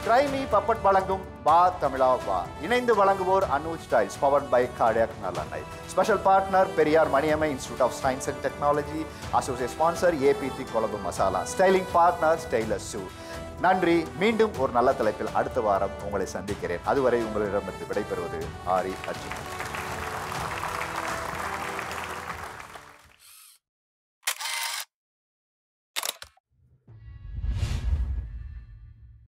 S1: ட்ரைமி பப்பட் வழங்கும் வா தமிழா வா இணைந்து வழங்குவோர் Anuj Styles, powered by cardiac நலனை. Special partner Periyar Maniammai institute of science and technology. Associate sponsor ABT Kuzhambu masala. Styling partner Stylus shoe. நன்றி. மீண்டும் ஒரு நல்ல தலைப்பில் அடுத்த வாரம் உங்களை சந்திக்கிறேன். அதுவரை உங்களிடமிருந்து விடைபெறுவது ஆரி அர்ஜுன்.